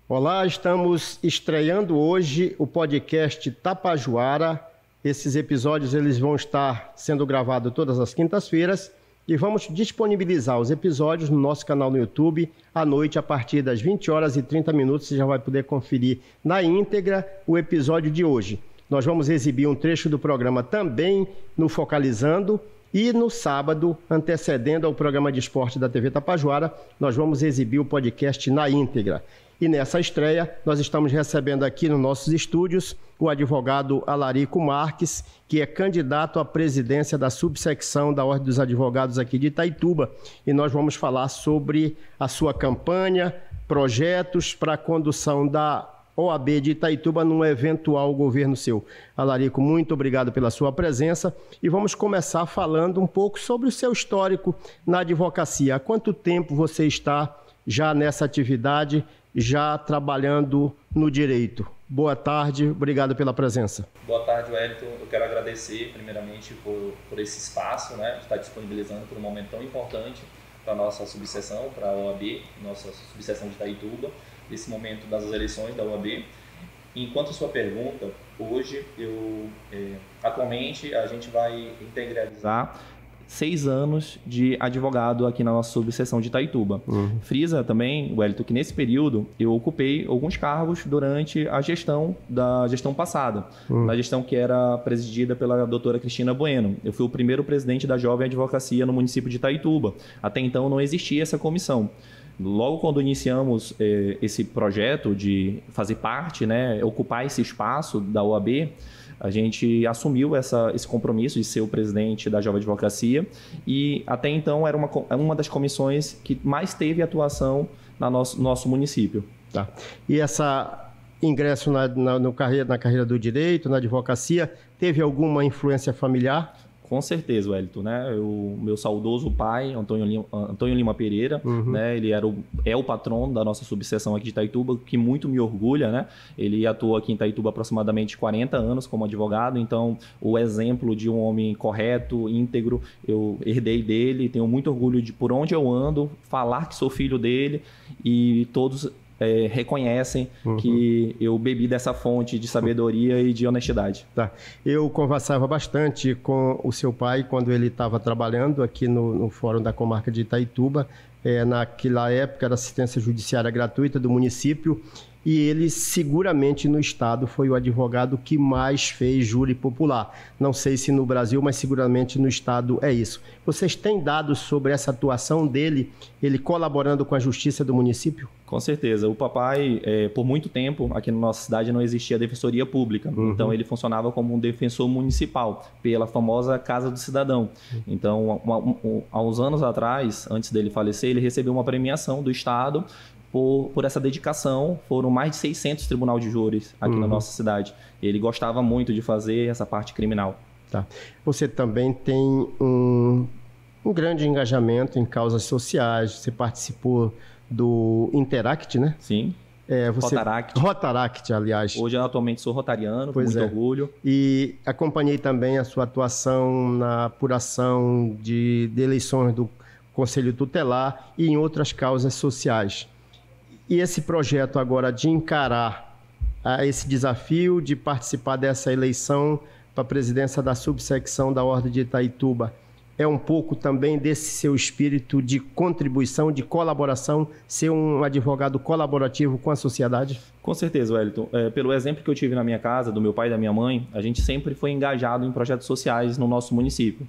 Olá, estamos estreando hoje o podcast Tapajoara. Esses episódios eles vão estar sendo gravados todas as quintas-feiras e vamos disponibilizar os episódios no nosso canal no YouTube à noite, a partir das 20 horas e 30 minutos. Você já vai poder conferir na íntegra o episódio de hoje. Nós vamos exibir um trecho do programa também no Focalizando. E no sábado, antecedendo ao programa de esporte da TV Tapajoara, nós vamos exibir o podcast na íntegra. E nessa estreia, nós estamos recebendo aqui nos nossos estúdios o advogado Alarico Marques, que é candidato à presidência da subsecção da Ordem dos Advogados aqui de Itaituba. E nós vamos falar sobre a sua campanha, projetos para a condução da OAB de Itaituba num eventual governo seu. Alarico, muito obrigado pela sua presença e vamos começar falando um pouco sobre o seu histórico na advocacia. Há quanto tempo você está já nessa atividade, já trabalhando no direito? Boa tarde, obrigado pela presença. Boa tarde, Wellington. Eu quero agradecer primeiramente por esse espaço, de estar disponibilizando por um momento tão importante para a nossa subseção, para a OAB, nossa subseção de Itaituba, nesse momento das eleições da OAB. Enquanto a sua pergunta, hoje, atualmente, a gente vai integralizar 6 anos de advogado aqui na nossa subseção de Itaituba. Frisa também, Wellington, que nesse período eu ocupei alguns cargos durante a gestão passada, na gestão que era presidida pela doutora Cristina Bueno. Eu fui o primeiro presidente da Jovem Advocacia no município de Itaituba. Até então não existia essa comissão. Logo quando iniciamos esse projeto de fazer parte, ocupar esse espaço da OAB, a gente assumiu esse compromisso de ser o presidente da Jovem Advocacia e até então era uma das comissões que mais teve atuação no nosso município. Tá. E essa ingresso na carreira do direito, na advocacia, teve alguma influência familiar? Com certeza, Wellington, O meu saudoso pai, Antônio Lima Pereira, ele é o patrono da nossa subseção aqui de Itaituba, que muito me orgulha, Ele atua aqui em Itaituba há aproximadamente 40 anos como advogado, então o exemplo de um homem correto, íntegro, eu herdei dele, tenho muito orgulho de por onde eu ando, falar que sou filho dele e todos reconhecem que eu bebi dessa fonte de sabedoria e de honestidade. Tá. Eu conversava bastante com o seu pai quando ele estava trabalhando aqui no Fórum da Comarca de Itaituba. Naquela época era assistência judiciária gratuita do município e ele seguramente no estado foi o advogado que mais fez júri popular. Não sei se no Brasil, mas seguramente no estado é isso. Vocês têm dados sobre essa atuação dele, ele colaborando com a justiça do município? Com certeza. O papai, por muito tempo, aqui na nossa cidade não existia defensoria pública. Então, ele funcionava como um defensor municipal, pela famosa Casa do Cidadão. Então, há uns anos atrás, antes dele falecer, ele recebeu uma premiação do estado por essa dedicação. Foram mais de 600 tribunal de júris aqui na nossa cidade. Ele gostava muito de fazer essa parte criminal. Tá. Você também tem um grande engajamento em causas sociais. Você participou do Interact, né? Sim. Rotaract, aliás. Hoje eu atualmente sou rotariano, com muito orgulho. E acompanhei também a sua atuação na apuração de eleições do Conselho Tutelar e em outras causas sociais. E esse projeto agora de encarar esse desafio de participar dessa eleição para a presidência da subsecção da Ordem de Itaituba, é um pouco também desse seu espírito de contribuição, de colaboração, ser um advogado colaborativo com a sociedade? Com certeza, Wellington. Pelo exemplo que eu tive na minha casa, do meu pai e da minha mãe, a gente sempre foi engajado em projetos sociais no nosso município.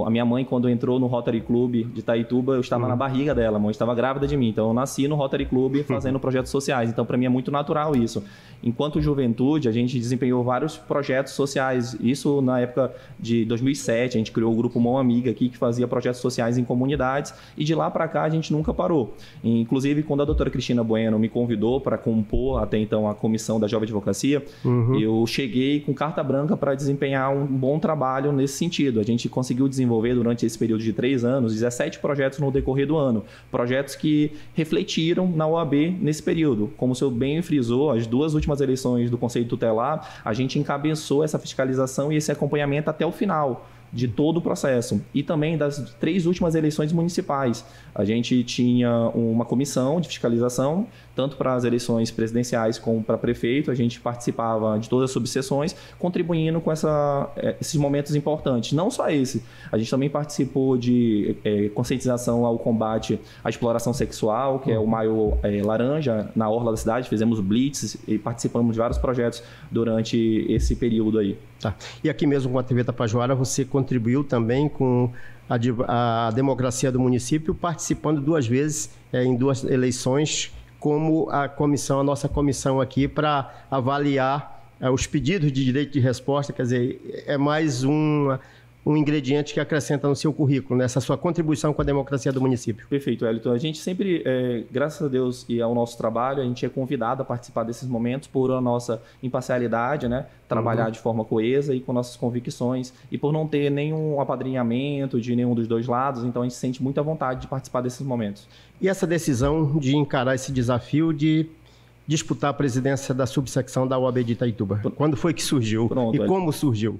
A minha mãe, quando entrou no Rotary Club de Itaituba, eu estava na barriga dela, a mãe estava grávida de mim. Então, eu nasci no Rotary Club fazendo projetos sociais. Então, para mim é muito natural isso. Enquanto juventude, a gente desempenhou vários projetos sociais. Isso na época de 2007, a gente criou o grupo Mão Amiga aqui, que fazia projetos sociais em comunidades. E de lá para cá, a gente nunca parou. Inclusive, quando a doutora Cristina Bueno me convidou para compor até então a comissão da Jovem Advocacia, eu cheguei com carta branca para desempenhar um bom trabalho nesse sentido. A gente conseguiu desenvolver durante esse período de 3 anos 17 projetos no decorrer do ano. Projetos que refletiram na OAB nesse período. Como o senhor bem frisou, as 2 últimas eleições do Conselho Tutelar, a gente encabeçou essa fiscalização e esse acompanhamento até o final de todo o processo. E também das 3 últimas eleições municipais. A gente tinha uma comissão de fiscalização, tanto para as eleições presidenciais como para prefeito, a gente participava de todas as subseções, contribuindo com esses momentos importantes. Não só esse, a gente também participou de conscientização ao combate à exploração sexual, que é o Maio Laranja, na orla da cidade, fizemos blitz e participamos de vários projetos durante esse período aí. Tá. E aqui mesmo com a TV Tapajoara, você contribuiu também com a democracia do município, participando 2 vezes em 2 eleições, como a nossa comissão aqui, para avaliar os pedidos de direito de resposta. Quer dizer, é mais um ingrediente que acrescenta no seu currículo, nessa sua contribuição com a democracia do município. Perfeito, Wellington. A gente sempre, graças a Deus e ao nosso trabalho, a gente é convidado a participar desses momentos por a nossa imparcialidade, né? Trabalhar de forma coesa e com nossas convicções, e por não ter nenhum apadrinhamento de nenhum dos 2 lados, então a gente sente muita vontade de participar desses momentos. E essa decisão de encarar esse desafio de disputar a presidência da subsecção da OAB de Itaituba? Quando foi que surgiu? Pronto, e como surgiu?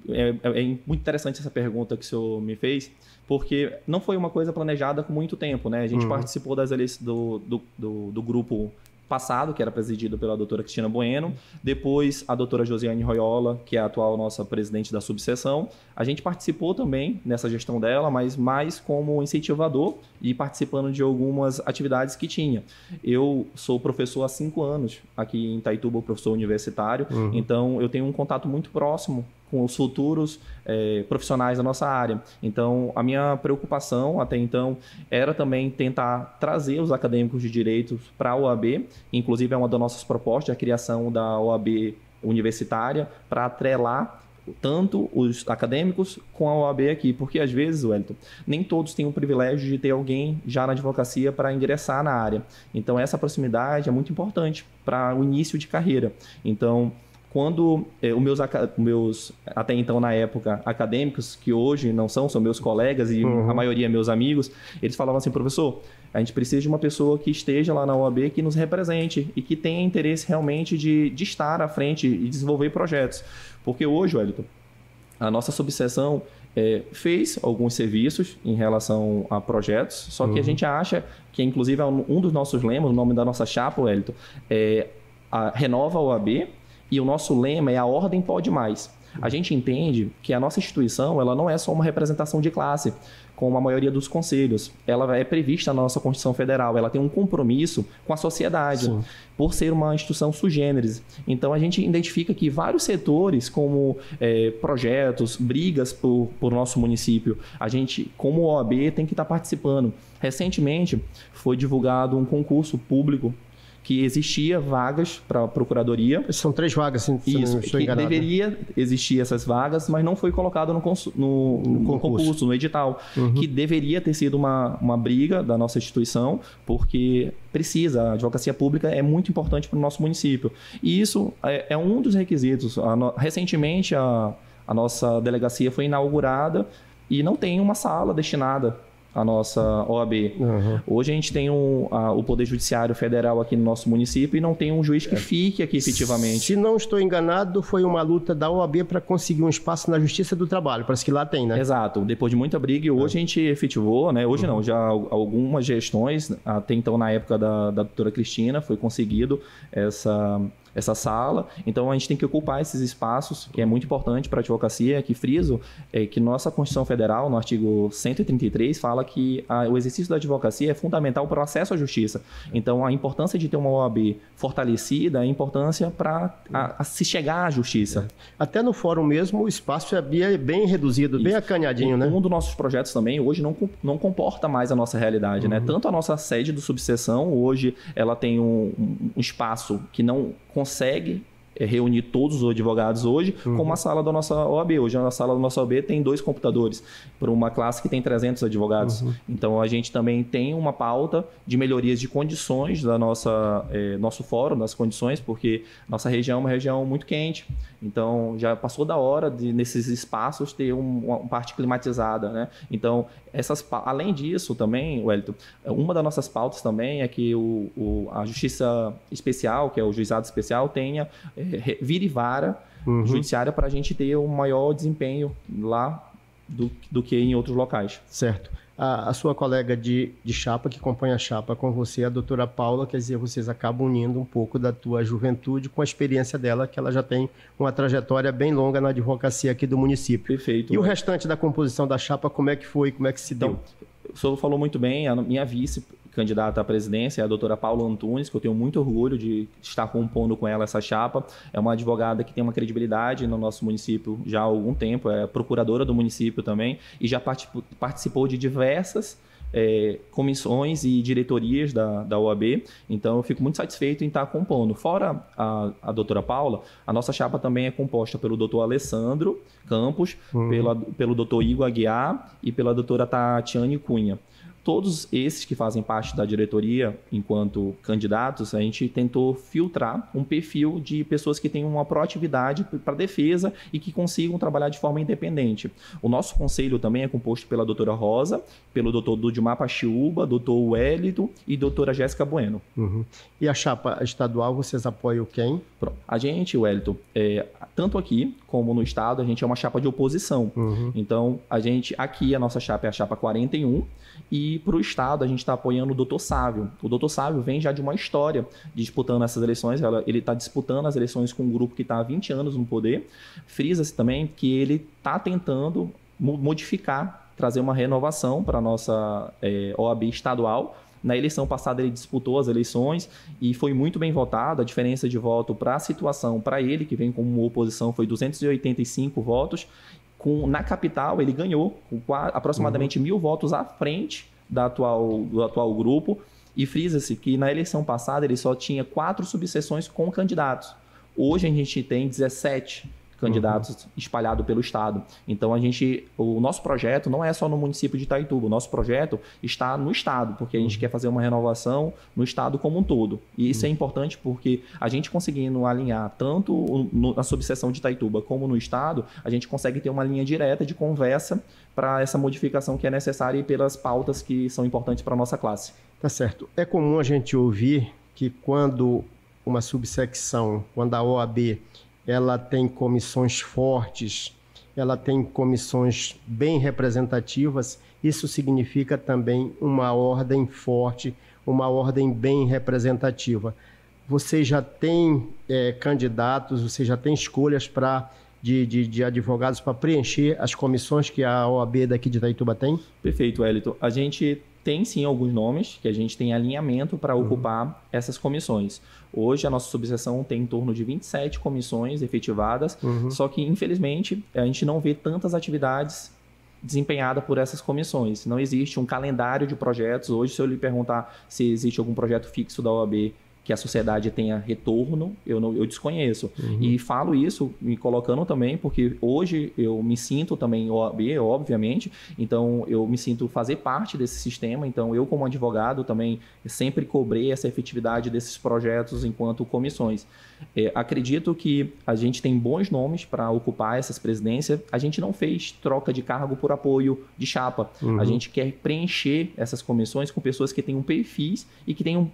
É muito interessante essa pergunta que o senhor me fez, porque não foi uma coisa planejada com muito tempo, né? A gente participou das eleições do grupo passado, que era presidido pela doutora Cristina Bueno, depois a doutora Josiane Royola, que é a atual nossa presidente da subseção. A gente participou também nessa gestão dela, mas mais como incentivador e participando de algumas atividades que tinha. Eu sou professor há 5 anos aqui em Itaituba, professor universitário, então eu tenho um contato muito próximo com os futuros profissionais da nossa área. Então, a minha preocupação até então era também tentar trazer os acadêmicos de direito para a OAB, inclusive é uma das nossas propostas, a criação da OAB universitária, para atrelar tanto os acadêmicos com a OAB aqui, porque às vezes, Wellington, nem todos têm o privilégio de ter alguém já na advocacia para ingressar na área. Então, essa proximidade é muito importante para o início de carreira. Então, quando os meus, até então na época, acadêmicos, que hoje não são meus colegas e a maioria meus amigos, eles falavam assim: professor, a gente precisa de uma pessoa que esteja lá na OAB, que nos represente e que tenha interesse realmente de estar à frente e desenvolver projetos. Porque hoje, Wellington, a nossa subseção fez alguns serviços em relação a projetos, só que a gente acha que, inclusive, é um dos nossos lemas, o nome da nossa chapa, Wellington, renova a OAB. E o nosso lema é: a ordem pode mais. A gente entende que a nossa instituição ela não é só uma representação de classe, como a maioria dos conselhos. Ela é prevista na nossa Constituição Federal, ela tem um compromisso com a sociedade, Sim. por ser uma instituição sui generis. Então, a gente identifica que vários setores, como projetos, brigas por nosso município, a gente, como OAB, tem que estar participando. Recentemente, foi divulgado um concurso público que existia vagas para a procuradoria. São 3 vagas, se não estou enganado. Deveria existir essas vagas, mas não foi colocado no concurso, no edital, que deveria ter sido uma briga da nossa instituição, porque a advocacia pública é muito importante para o nosso município. E isso é um dos requisitos. Recentemente, a nossa delegacia foi inaugurada e não tem uma sala destinada a nossa OAB. Hoje a gente tem o Poder Judiciário Federal aqui no nosso município e não tem um juiz que fique aqui efetivamente. Se não estou enganado, foi uma luta da OAB para conseguir um espaço na Justiça do Trabalho. Parece que lá tem, né? Exato. Depois de muita briga, e hoje a gente efetivou, né? Hoje não, já algumas gestões, até então na época da doutora Cristina, foi conseguido essa sala. Então, a gente tem que ocupar esses espaços, que é muito importante para a advocacia, que friso que nossa Constituição Federal, no artigo 133, fala que o exercício da advocacia é fundamental para o acesso à justiça. Então, a importância de ter uma OAB fortalecida é a importância para se chegar à justiça. Até no fórum mesmo, o espaço é bem reduzido, bem acanhadinho, né? Um dos nossos projetos também, hoje, não comporta mais a nossa realidade, né? Tanto a nossa sede do subseção, hoje, ela tem um espaço que não consegue reunir todos os advogados hoje, como a sala da nossa OAB. Hoje, a sala da nossa OAB tem 2 computadores para uma classe que tem 300 advogados. Então, a gente também tem uma pauta de melhorias de condições da nosso fórum, das condições, porque nossa região é uma região muito quente. Então, já passou da hora de, nesses espaços, ter uma parte climatizada, né? Então, além disso também, Wellington, uma das nossas pautas também é que a Justiça Especial, que é o Juizado Especial, tenha vira e vara judiciária para a gente ter um maior desempenho lá do que em outros locais. Certo. A sua colega de chapa, que acompanha a chapa com você, a doutora Paula, quer dizer, vocês acabam unindo um pouco da tua juventude com a experiência dela, que ela já tem uma trajetória bem longa na advocacia aqui do município. Perfeito. E o restante da composição da chapa, como é que foi, como é que se deu? Então, o senhor falou muito bem, a minha vice-candidata à presidência é a doutora Paula Antunes, que eu tenho muito orgulho de estar compondo com ela essa chapa. É uma advogada que tem uma credibilidade no nosso município já há algum tempo, é procuradora do município também, e já participou de diversas comissões e diretorias da OAB, então eu fico muito satisfeito em estar compondo. Fora a doutora Paula, a nossa chapa também é composta pelo doutor Alessandro Campos, pelo doutor Igor Aguiar e pela doutora Tatiane Cunha. Todos esses que fazem parte da diretoria, enquanto candidatos, a gente tentou filtrar um perfil de pessoas que tenham uma proatividade para a defesa e que consigam trabalhar de forma independente. O nosso conselho também é composto pela doutora Rosa, pelo doutor Dudimar Pachiúba, doutor Wellington e doutora Jéssica Bueno. E a chapa estadual, vocês apoiam quem? Pronto. A gente, Wellington, tanto aqui como no estado, a gente é uma chapa de oposição. Então, a nossa chapa é a chapa 41 e para o estado a gente está apoiando o doutor Sávio. O doutor Sávio vem já de uma história disputando essas eleições. Ele está disputando as eleições com um grupo que está há 20 anos no poder. Frisa-se também que ele está tentando modificar, trazer uma renovação para a nossa OAB estadual. Na eleição passada ele disputou as eleições e foi muito bem votado. A diferença de voto para a situação, para ele, que vem como oposição, foi 285 votos. Na capital ele ganhou com aproximadamente 1.000 votos à frente do atual grupo. E frisa-se que na eleição passada ele só tinha 4 subseções com candidatos. Hoje a gente tem 17 candidatos espalhados pelo estado. Então o nosso projeto não é só no município de Itaituba, o nosso projeto está no estado, porque a gente quer fazer uma renovação no estado como um todo. E isso é importante porque a gente conseguindo alinhar tanto na subseção de Itaituba como no estado, a gente consegue ter uma linha direta de conversa para essa modificação que é necessária e pelas pautas que são importantes para a nossa classe. Tá certo. É comum a gente ouvir que quando uma subsecção, quando a OAB ela tem comissões fortes, ela tem comissões bem representativas, isso significa também uma ordem forte, uma ordem bem representativa. Você já tem candidatos, você já tem escolhas de advogados para preencher as comissões que a OAB daqui de Itaituba tem? Perfeito, Wellington. A gente tem sim alguns nomes que a gente tem alinhamento para ocupar essas comissões. Hoje a nossa subseção tem em torno de 27 comissões efetivadas, só que infelizmente a gente não vê tantas atividades desempenhadas por essas comissões. Não existe um calendário de projetos. Hoje, se eu lhe perguntar se existe algum projeto fixo da OAB que a sociedade tenha retorno, eu desconheço. E falo isso me colocando também, porque hoje eu me sinto também OAB, obviamente, então eu me sinto fazer parte desse sistema, então eu como advogado também sempre cobrei essa efetividade desses projetos enquanto comissões. Acredito que a gente tem bons nomes para ocupar essas presidências, a gente não fez troca de cargo por apoio de chapa, a gente quer preencher essas comissões com pessoas que tenham perfis e que tenham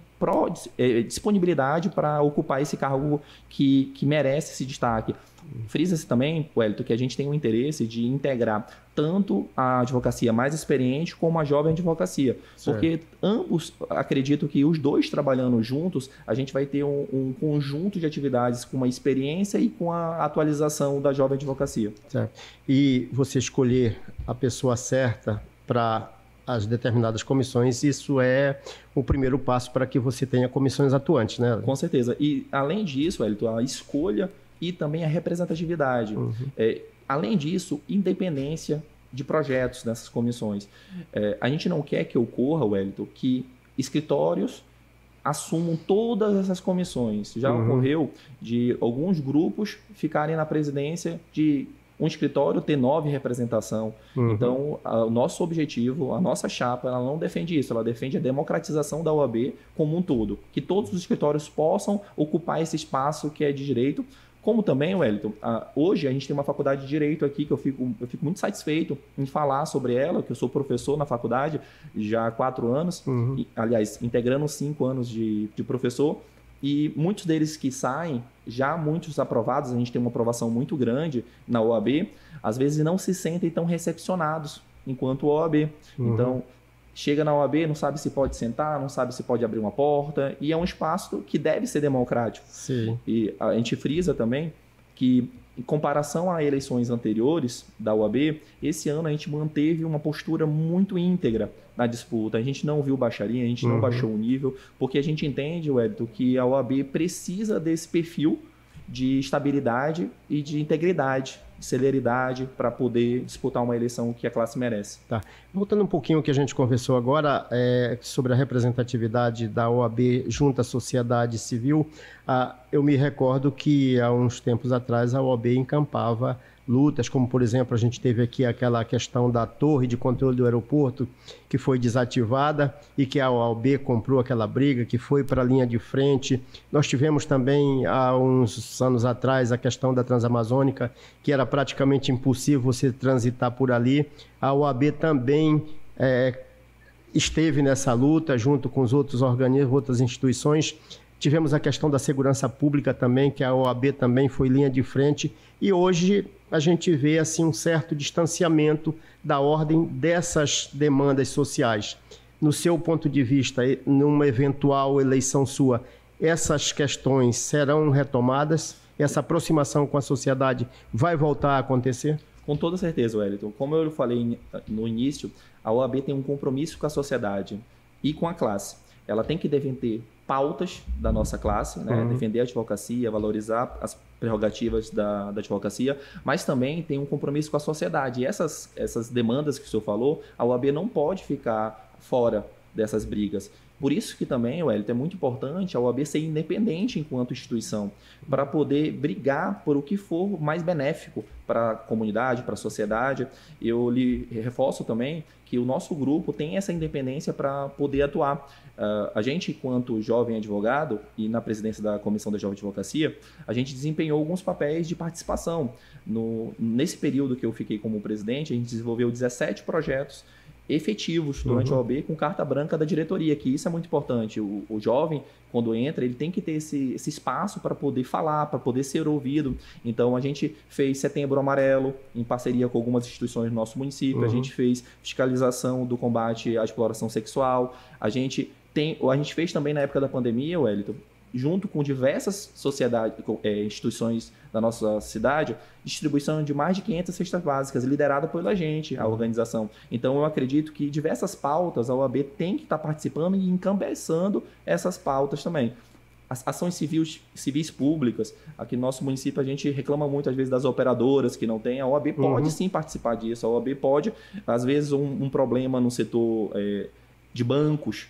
disponibilidade para ocupar esse cargo que merece esse destaque. Frisa-se também, Wellington, que a gente tem um interesse de integrar tanto a advocacia mais experiente como a jovem advocacia. Certo. Porque ambos, acredito que os dois trabalhando juntos, a gente vai ter um conjunto de atividades com uma experiência e com a atualização da jovem advocacia. Certo. E você escolher a pessoa certa para as determinadas comissões, isso é o primeiro passo para que você tenha comissões atuantes, né? Com certeza. E, além disso, Wellington, a escolha e também a representatividade. Além disso, independência de projetos nessas comissões. A gente não quer que ocorra, Wellington, que escritórios assumam todas essas comissões. Já ocorreu de alguns grupos ficarem na presidência de um escritório ter 9 representação. Então, o nosso objetivo, a nossa chapa, ela não defende isso, ela defende a democratização da OAB como um todo. Que todos os escritórios possam ocupar esse espaço que é de direito. Como também, Wellington, hoje a gente tem uma faculdade de Direito aqui que eu fico muito satisfeito em falar sobre ela, que eu sou professor na faculdade já há 4 anos, aliás, integrando 5 anos de professor. E muitos deles que saem, já muitos aprovados, a gente tem uma aprovação muito grande na OAB, às vezes não se sentem tão recepcionados enquanto OAB. Então, chega na OAB, não sabe se pode sentar, não sabe se pode abrir uma porta, e é um espaço que deve ser democrático. Sim. E a gente frisa também que, em comparação a eleições anteriores da OAB, esse ano a gente manteve uma postura muito íntegra na disputa. A gente não viu baixaria, a gente não baixou o nível, porque a gente entende, Wellington, que a OAB precisa desse perfil de estabilidade e de integridade, de celeridade, para poder disputar uma eleição que a classe merece. Tá. Voltando um pouquinho ao que a gente conversou agora sobre a representatividade da OAB junto à sociedade civil, eu me recordo que há uns tempos atrás a OAB encampava lutas, como por exemplo a gente teve aqui aquela questão da torre de controle do aeroporto que foi desativada e que a OAB comprou aquela briga, que foi para a linha de frente. Nós tivemos também há uns anos atrás a questão da Transamazônica, que era praticamente impossível você transitar por ali. A OAB também esteve nessa luta junto com os outros organismos, outras instituições. Tivemos a questão da segurança pública também, que a OAB também foi linha de frente, e hoje a gente vê assim, um certo distanciamento da ordem dessas demandas sociais. No seu ponto de vista, numa eventual eleição sua, essas questões serão retomadas? Essa aproximação com a sociedade vai voltar a acontecer? Com toda certeza, Wellington. Como eu falei no início, a OAB tem um compromisso com a sociedade e com a classe. Ela tem que defender pautas da nossa classe, né? Defender a advocacia, valorizar as prerrogativas da advocacia, mas também tem um compromisso com a sociedade. E essas demandas que o senhor falou, a OAB não pode ficar fora dessas brigas. Por isso que também, Wellington, é muito importante a OAB ser independente enquanto instituição, para poder brigar por o que for mais benéfico para a comunidade, para a sociedade. Eu lhe reforço também que o nosso grupo tem essa independência para poder atuar. A gente, enquanto jovem advogado e na presidência da Comissão da Jovem Advocacia, a gente desempenhou alguns papéis de participação. Nesse período que eu fiquei como presidente, a gente desenvolveu 17 projetos efetivos durante a OAB com carta branca da diretoria, que isso é muito importante. O jovem, quando entra, ele tem que ter esse espaço para poder falar, para poder ser ouvido. Então, a gente fez Setembro Amarelo, em parceria com algumas instituições do nosso município, a gente fez fiscalização do combate à exploração sexual, a gente fez também na época da pandemia, Wellington, junto com diversas sociedades, instituições da nossa cidade, distribuição de mais de 500 cestas básicas, liderada pela gente, a organização. Então, eu acredito que diversas pautas a OAB tem que estar participando e encabeçando essas pautas também. As ações civis públicas, aqui no nosso município a gente reclama muito às vezes das operadoras que não tem, a OAB pode sim participar disso, a OAB pode, às vezes um problema no setor de bancos.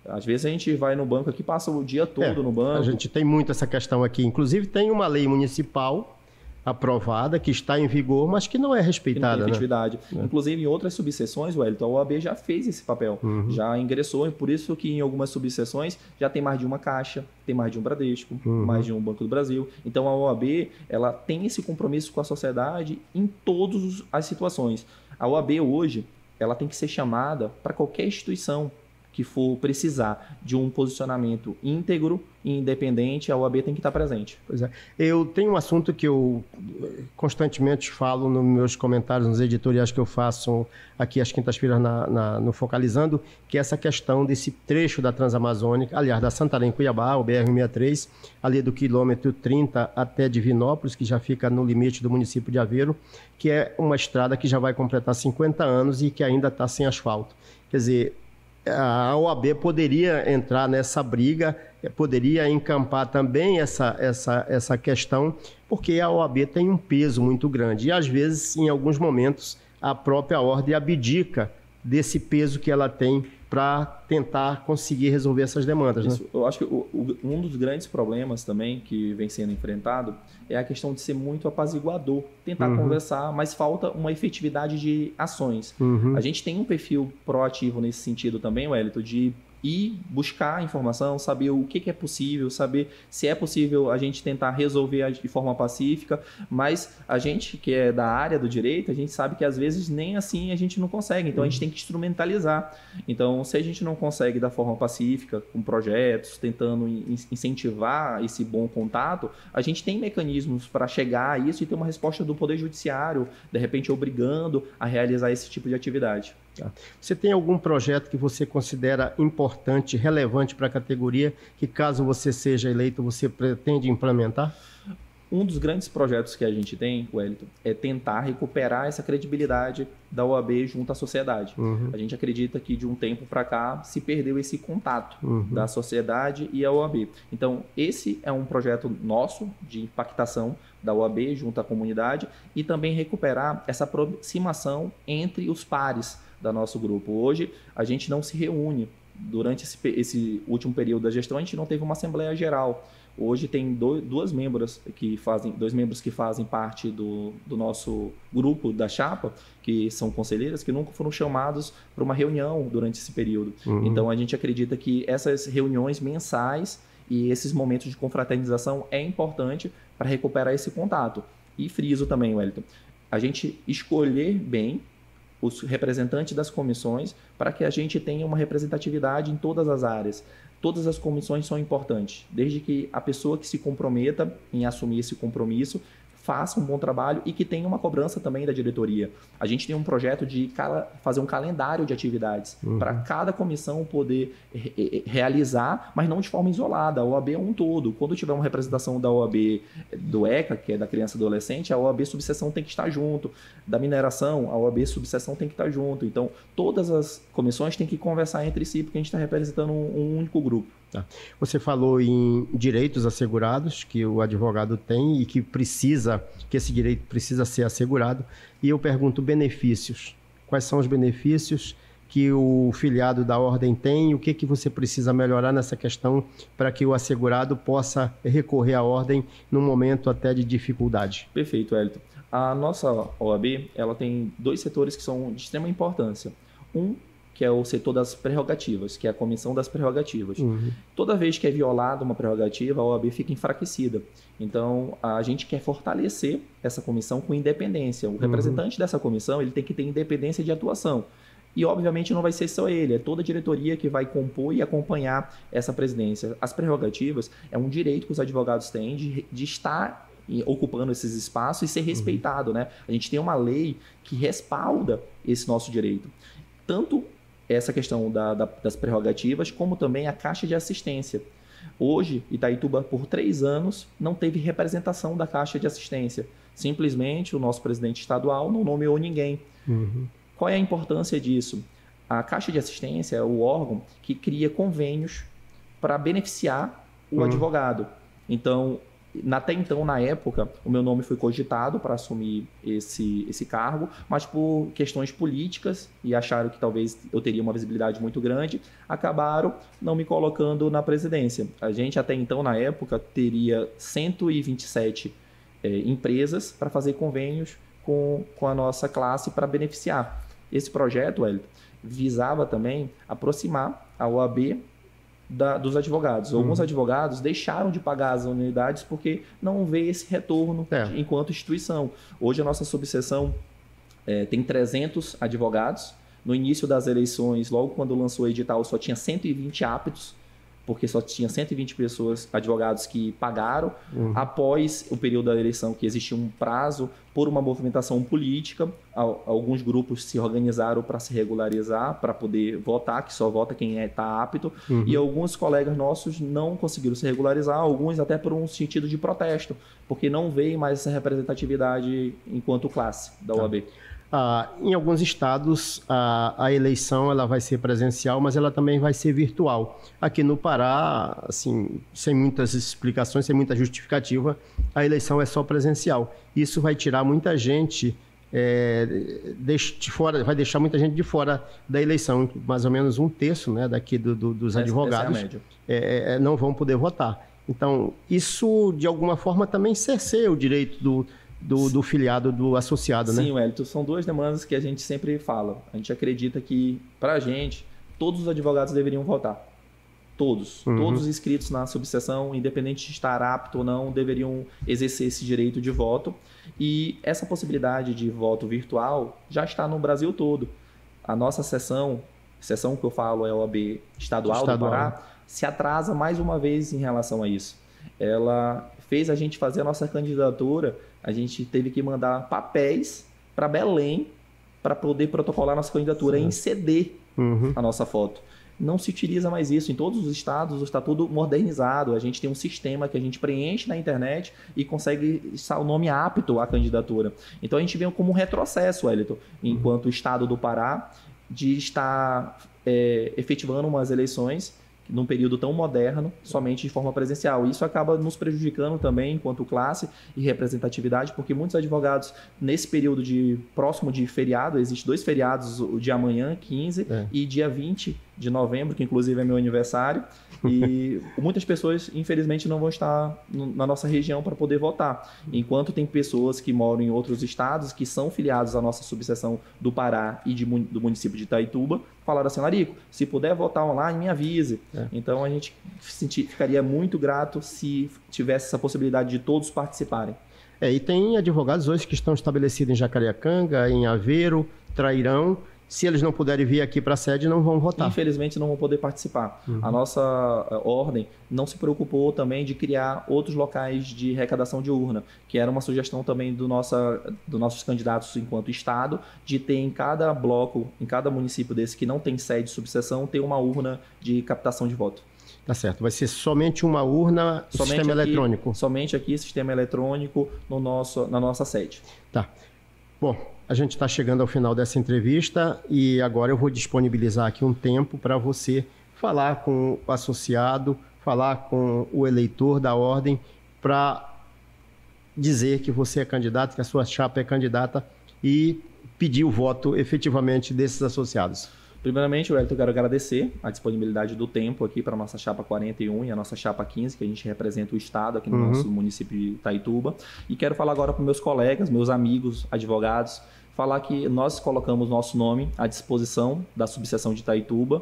Às vezes a gente vai no banco aqui, passa o dia todo no banco. A gente tem muito essa questão aqui. Inclusive tem uma lei municipal aprovada, que está em vigor, mas que não é respeitada. Que não tem efetividade. Né? Inclusive em outras subseções, Wellington, a OAB já fez esse papel. Já ingressou, e por isso que em algumas subseções já tem mais de uma Caixa, tem mais de um Bradesco, mais de um Banco do Brasil. Então a OAB, ela tem esse compromisso com a sociedade em todas as situações. A OAB hoje, ela tem que ser chamada para qualquer instituição que for precisar de um posicionamento íntegro e independente, a OAB tem que estar presente. Pois é. Eu tenho um assunto que eu constantemente falo nos meus comentários, nos editoriais que eu faço aqui às quintas-feiras no Focalizando, que é essa questão desse trecho da Transamazônica, aliás, da Santarém-Cuiabá, o BR-163, ali do quilômetro 30 até Divinópolis, que já fica no limite do município de Aveiro, que é uma estrada que já vai completar 50 anos e que ainda está sem asfalto. Quer dizer, a OAB poderia entrar nessa briga, poderia encampar também essa questão, porque a OAB tem um peso muito grande. E, às vezes, em alguns momentos, a própria ordem abdica desse peso que ela tem para tentar conseguir resolver essas demandas. Isso, né? Eu acho que um dos grandes problemas também que vem sendo enfrentado é a questão de ser muito apaziguador, tentar conversar, mas falta uma efetividade de ações. A gente tem um perfil proativo nesse sentido também, Wellington, de e buscar informação, saber o que é possível, saber se é possível a gente tentar resolver de forma pacífica, mas a gente que é da área do direito, a gente sabe que às vezes nem assim a gente não consegue, então a gente tem que instrumentalizar. Então, se a gente não consegue da forma pacífica, com projetos, tentando incentivar esse bom contato, a gente tem mecanismos para chegar a isso e ter uma resposta do Poder Judiciário, de repente obrigando a realizar esse tipo de atividade. Você tem algum projeto que você considera importante, relevante para a categoria, que caso você seja eleito, você pretende implementar? Um dos grandes projetos que a gente tem, Wellington, é tentar recuperar essa credibilidade da OAB junto à sociedade. A gente acredita que de um tempo para cá se perdeu esse contato da sociedade e a OAB. Então, esse é um projeto nosso de impactação da OAB junto à comunidade e também recuperar essa aproximação entre os pares da nosso grupo. Hoje, a gente não se reúne. Durante esse último período da gestão, a gente não teve uma Assembleia Geral. Hoje tem dois membros que fazem parte do nosso grupo da chapa, que são conselheiras, que nunca foram chamados para uma reunião durante esse período. Então, a gente acredita que essas reuniões mensais e esses momentos de confraternização é importante para recuperar esse contato. E friso também, Wellington, a gente escolher bem os representantes das comissões para que a gente tenha uma representatividade em todas as áreas. Todas as comissões são importantes, desde que a pessoa que se comprometa em assumir esse compromisso faça um bom trabalho e que tenha uma cobrança também da diretoria. A gente tem um projeto de fazer um calendário de atividades para cada comissão poder realizar, mas não de forma isolada. A OAB é um todo. Quando tiver uma representação da OAB do ECA, que é da criança e adolescente, a OAB subseção tem que estar junto. Da mineração, a OAB subseção tem que estar junto. Então, todas as comissões têm que conversar entre si, porque a gente está representando um único grupo. Você falou em direitos assegurados que o advogado tem e que esse direito precisa ser assegurado. E eu pergunto benefícios. Quais são os benefícios que o filiado da ordem tem e o que você precisa melhorar nessa questão para que o assegurado possa recorrer à ordem num momento até de dificuldade? Perfeito, Wellington. A nossa OAB ela tem dois setores que são de extrema importância. Que é o setor das prerrogativas, que é a comissão das prerrogativas. Toda vez que é violada uma prerrogativa, a OAB fica enfraquecida. Então, a gente quer fortalecer essa comissão com independência. O representante dessa comissão ele tem que ter independência de atuação. E, obviamente, não vai ser só ele, é toda a diretoria que vai compor e acompanhar essa presidência. As prerrogativas é um direito que os advogados têm de estar ocupando esses espaços e ser respeitado, né? A gente tem uma lei que respalda esse nosso direito. Tanto essa questão das prerrogativas, como também a Caixa de Assistência. Hoje, Itaituba, por 3 anos, não teve representação da Caixa de Assistência. Simplesmente, o nosso presidente estadual não nomeou ninguém. Qual é a importância disso? A Caixa de Assistência é o órgão que cria convênios para beneficiar o advogado. Então, até então, na época, o meu nome foi cogitado para assumir esse cargo, mas por questões políticas e acharam que talvez eu teria uma visibilidade muito grande, acabaram não me colocando na presidência. A gente até então, na época, teria 127 empresas para fazer convênios com a nossa classe para beneficiar. Esse projeto, Wellington, visava também aproximar a OAB dos advogados. Alguns advogados deixaram de pagar as anuidades porque não vê esse retorno enquanto instituição. Hoje a nossa subseção tem 300 advogados. No início das eleições, logo quando lançou o edital, só tinha 120 aptos, porque só tinha 120 pessoas, advogados que pagaram. Após o período da eleição, que existia um prazo por uma movimentação política, alguns grupos se organizaram para se regularizar, para poder votar, que só vota quem está apto, e alguns colegas nossos não conseguiram se regularizar, alguns até por um sentido de protesto, porque não veio mais essa representatividade enquanto classe da OAB. Em alguns estados, a eleição ela vai ser presencial, mas ela também vai ser virtual. Aqui no Pará, assim, sem muitas explicações, sem muita justificativa, a eleição é só presencial. Isso vai tirar muita gente de fora, vai deixar muita gente de fora da eleição. Mais ou menos 1/3, né, daqui dos advogados não vão poder votar. Então, isso, de alguma forma, também cerceia o direito do filiado, do associado, né? Sim, Wellington, são duas demandas que a gente sempre fala. A gente acredita que, para a gente, todos os advogados deveriam votar. Todos os inscritos na subseção, independente de estar apto ou não, deveriam exercer esse direito de voto. E essa possibilidade de voto virtual já está no Brasil todo. A nossa sessão que eu falo é a OAB Estadual do Pará, se atrasa mais uma vez em relação a isso. Ela fez a gente fazer a nossa candidatura, a gente teve que mandar papéis para Belém para poder protocolar a nossa candidatura em CD, a nossa foto. Não se utiliza mais isso. Em todos os estados está tudo modernizado. A gente tem um sistema que a gente preenche na internet e consegue o nome apto à candidatura. Então a gente vê como um retrocesso, Wellington, enquanto estado do Pará, de estar efetivando umas eleições num período tão moderno, somente de forma presencial. Isso acaba nos prejudicando também enquanto classe e representatividade, porque muitos advogados, nesse período próximo de feriado, existem 2 feriados, o de amanhã, 15, e dia 20 de novembro, que inclusive é meu aniversário, e muitas pessoas, infelizmente, não vão estar na nossa região para poder votar. Enquanto tem pessoas que moram em outros estados, que são filiados à nossa subseção do Pará e do município de Itaituba, falaram assim: Larico, se puder votar online, me avise. Então a gente ficaria muito grato se tivesse essa possibilidade de todos participarem. E tem advogados hoje que estão estabelecidos em Jacareacanga, em Aveiro, Trairão. Se eles não puderem vir aqui para a sede, não vão votar. Infelizmente, não vão poder participar. A nossa ordem não se preocupou também de criar outros locais de arrecadação de urna, que era uma sugestão também dos nossos candidatos enquanto Estado, de ter em cada bloco, em cada município desse que não tem sede de subseção, ter uma urna de captação de voto. Tá certo. Vai ser somente uma urna, sistema eletrônico? Somente aqui, sistema eletrônico na nossa sede. Tá. Bom, a gente está chegando ao final dessa entrevista e agora eu vou disponibilizar aqui um tempo para você falar com o associado, falar com o eleitor da ordem para dizer que você é candidato, que a sua chapa é candidata e pedir o voto efetivamente desses associados. Primeiramente, Wellington, eu quero agradecer a disponibilidade do tempo aqui para a nossa chapa 41 e a nossa chapa 15, que a gente representa o Estado aqui no nosso município de Itaituba. E quero falar agora para meus colegas, meus amigos, advogados, falar que nós colocamos nosso nome à disposição da subseção de Itaituba.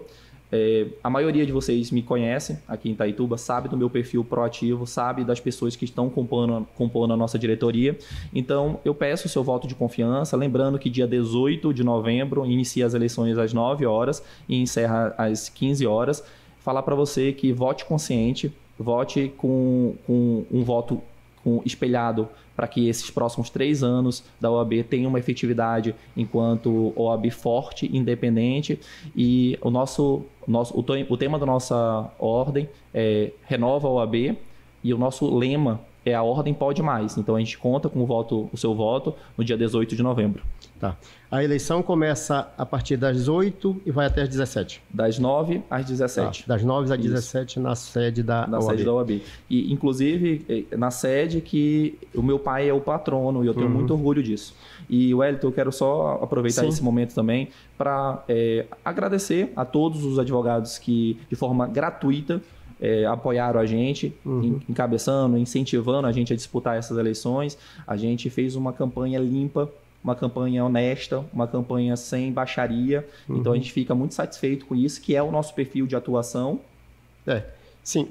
A maioria de vocês me conhece aqui em Itaituba, sabe do meu perfil proativo, sabe das pessoas que estão compondo a nossa diretoria. Então, eu peço o seu voto de confiança, lembrando que dia 18 de novembro inicia as eleições às 9 horas e encerra às 15 horas. Falar para você que vote consciente, vote com um voto espelhado para que esses próximos 3 anos da OAB tenham uma efetividade enquanto OAB forte, independente. E o tema da nossa ordem é Renova a OAB e o nosso lema é a ordem pode mais. Então a gente conta com o seu voto no dia 18 de novembro. Tá. A eleição começa a partir das 8 e vai até as 17. Das 9 às 17. Tá. Das 9 às 17 na sede da OAB. Na sede da OAB. E, inclusive, na sede que o meu pai é o patrono e eu tenho muito orgulho disso. E, Wellington, eu quero só aproveitar esse momento também para agradecer a todos os advogados que, de forma gratuita, apoiaram a gente, encabeçando, incentivando a gente a disputar essas eleições. A gente fez uma campanha limpa, uma campanha honesta, uma campanha sem baixaria. Então a gente fica muito satisfeito com isso, que é o nosso perfil de atuação. Sim.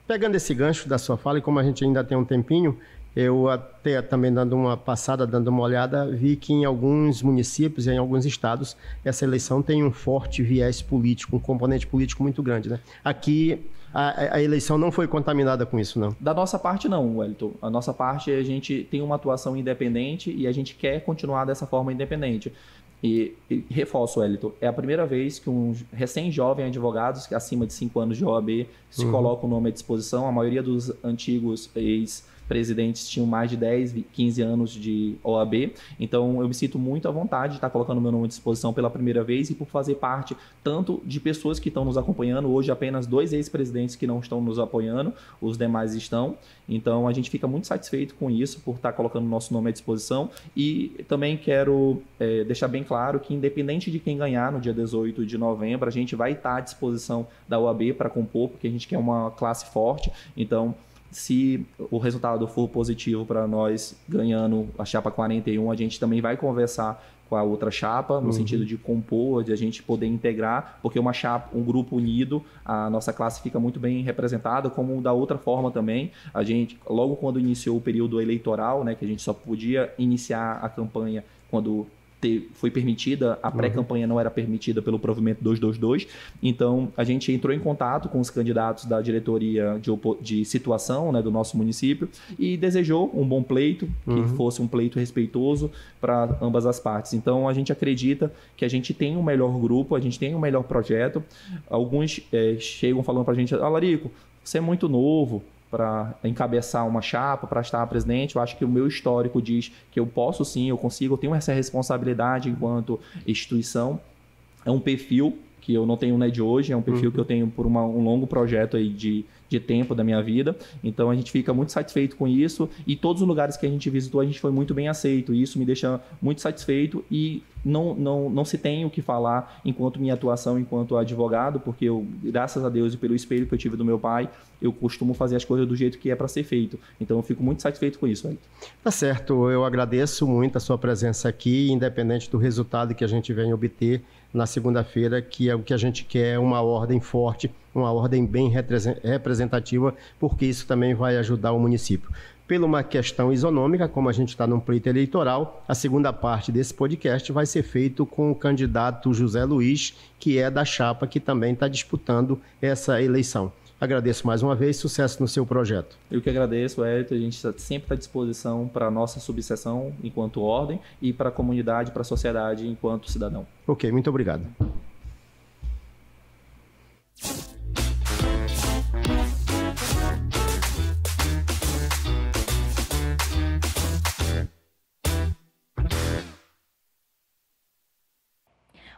Pegando esse gancho da sua fala, e como a gente ainda tem um tempinho, eu até também dando uma olhada, vi que em alguns municípios e em alguns estados essa eleição tem um forte viés político, um componente político muito grande, né? Aqui a eleição não foi contaminada com isso, não? Da nossa parte não, Wellington. A nossa parte, a gente tem uma atuação independente e a gente quer continuar dessa forma independente. E reforço, Wellington, é a primeira vez que um recém-jovem advogado, acima de 5 anos de OAB, se coloca o nome à disposição. A maioria dos antigos ex-presidentes tinham mais de 10, 15 anos de OAB. Então, eu me sinto muito à vontade de estar colocando o meu nome à disposição pela primeira vez e por fazer parte tanto de pessoas que estão nos acompanhando. Hoje, apenas 2 ex-presidentes que não estão nos apoiando, os demais estão. Então, a gente fica muito satisfeito com isso, por estar colocando o nosso nome à disposição. E também quero deixar bem claro que, independente de quem ganhar no dia 18 de novembro, a gente vai estar à disposição da OAB para compor, porque a gente quer uma classe forte. Então, Se o resultado for positivo para nós, ganhando a chapa 41, a gente também vai conversar com a outra chapa, no sentido de compor, de a gente poder integrar, porque uma chapa, um grupo unido, a nossa classe fica muito bem representada, como da outra forma também. A gente, logo quando iniciou o período eleitoral, né, que a gente só podia iniciar a campanha quando foi permitida, a pré-campanha não era permitida pelo provimento 222, então a gente entrou em contato com os candidatos da diretoria de situação, né, do nosso município e desejou um bom pleito, que fosse um pleito respeitoso para ambas as partes. Então a gente acredita que a gente tem um melhor grupo, a gente tem um melhor projeto. Alguns chegam falando para a gente: Larico, você é muito novo para encabeçar uma chapa, para estar presidente. Eu acho que o meu histórico diz que eu posso sim, eu consigo, eu tenho essa responsabilidade enquanto instituição. É um perfil que eu não tenho, né, de hoje, é um perfil que eu tenho por um longo projeto aí de tempo da minha vida. Então a gente fica muito satisfeito com isso e todos os lugares que a gente visitou a gente foi muito bem aceito e isso me deixa muito satisfeito e não se tem o que falar enquanto minha atuação enquanto advogado, porque eu, graças a Deus e pelo espelho que eu tive do meu pai, eu costumo fazer as coisas do jeito que é para ser feito. Então eu fico muito satisfeito com isso, Wellington. Tá certo, eu agradeço muito a sua presença aqui, independente do resultado que a gente venha obter na segunda-feira, que é o que a gente quer, uma ordem forte, uma ordem bem representativa, porque isso também vai ajudar o município. Pela uma questão isonômica, como a gente está num pleito eleitoral, a segunda parte desse podcast vai ser feito com o candidato José Luiz, que é da chapa que também está disputando essa eleição. Agradeço mais uma vez, sucesso no seu projeto. Eu que agradeço, Wellington. A gente sempre está à disposição para a nossa subseção enquanto ordem e para a comunidade, para a sociedade enquanto cidadão. Ok, muito obrigado.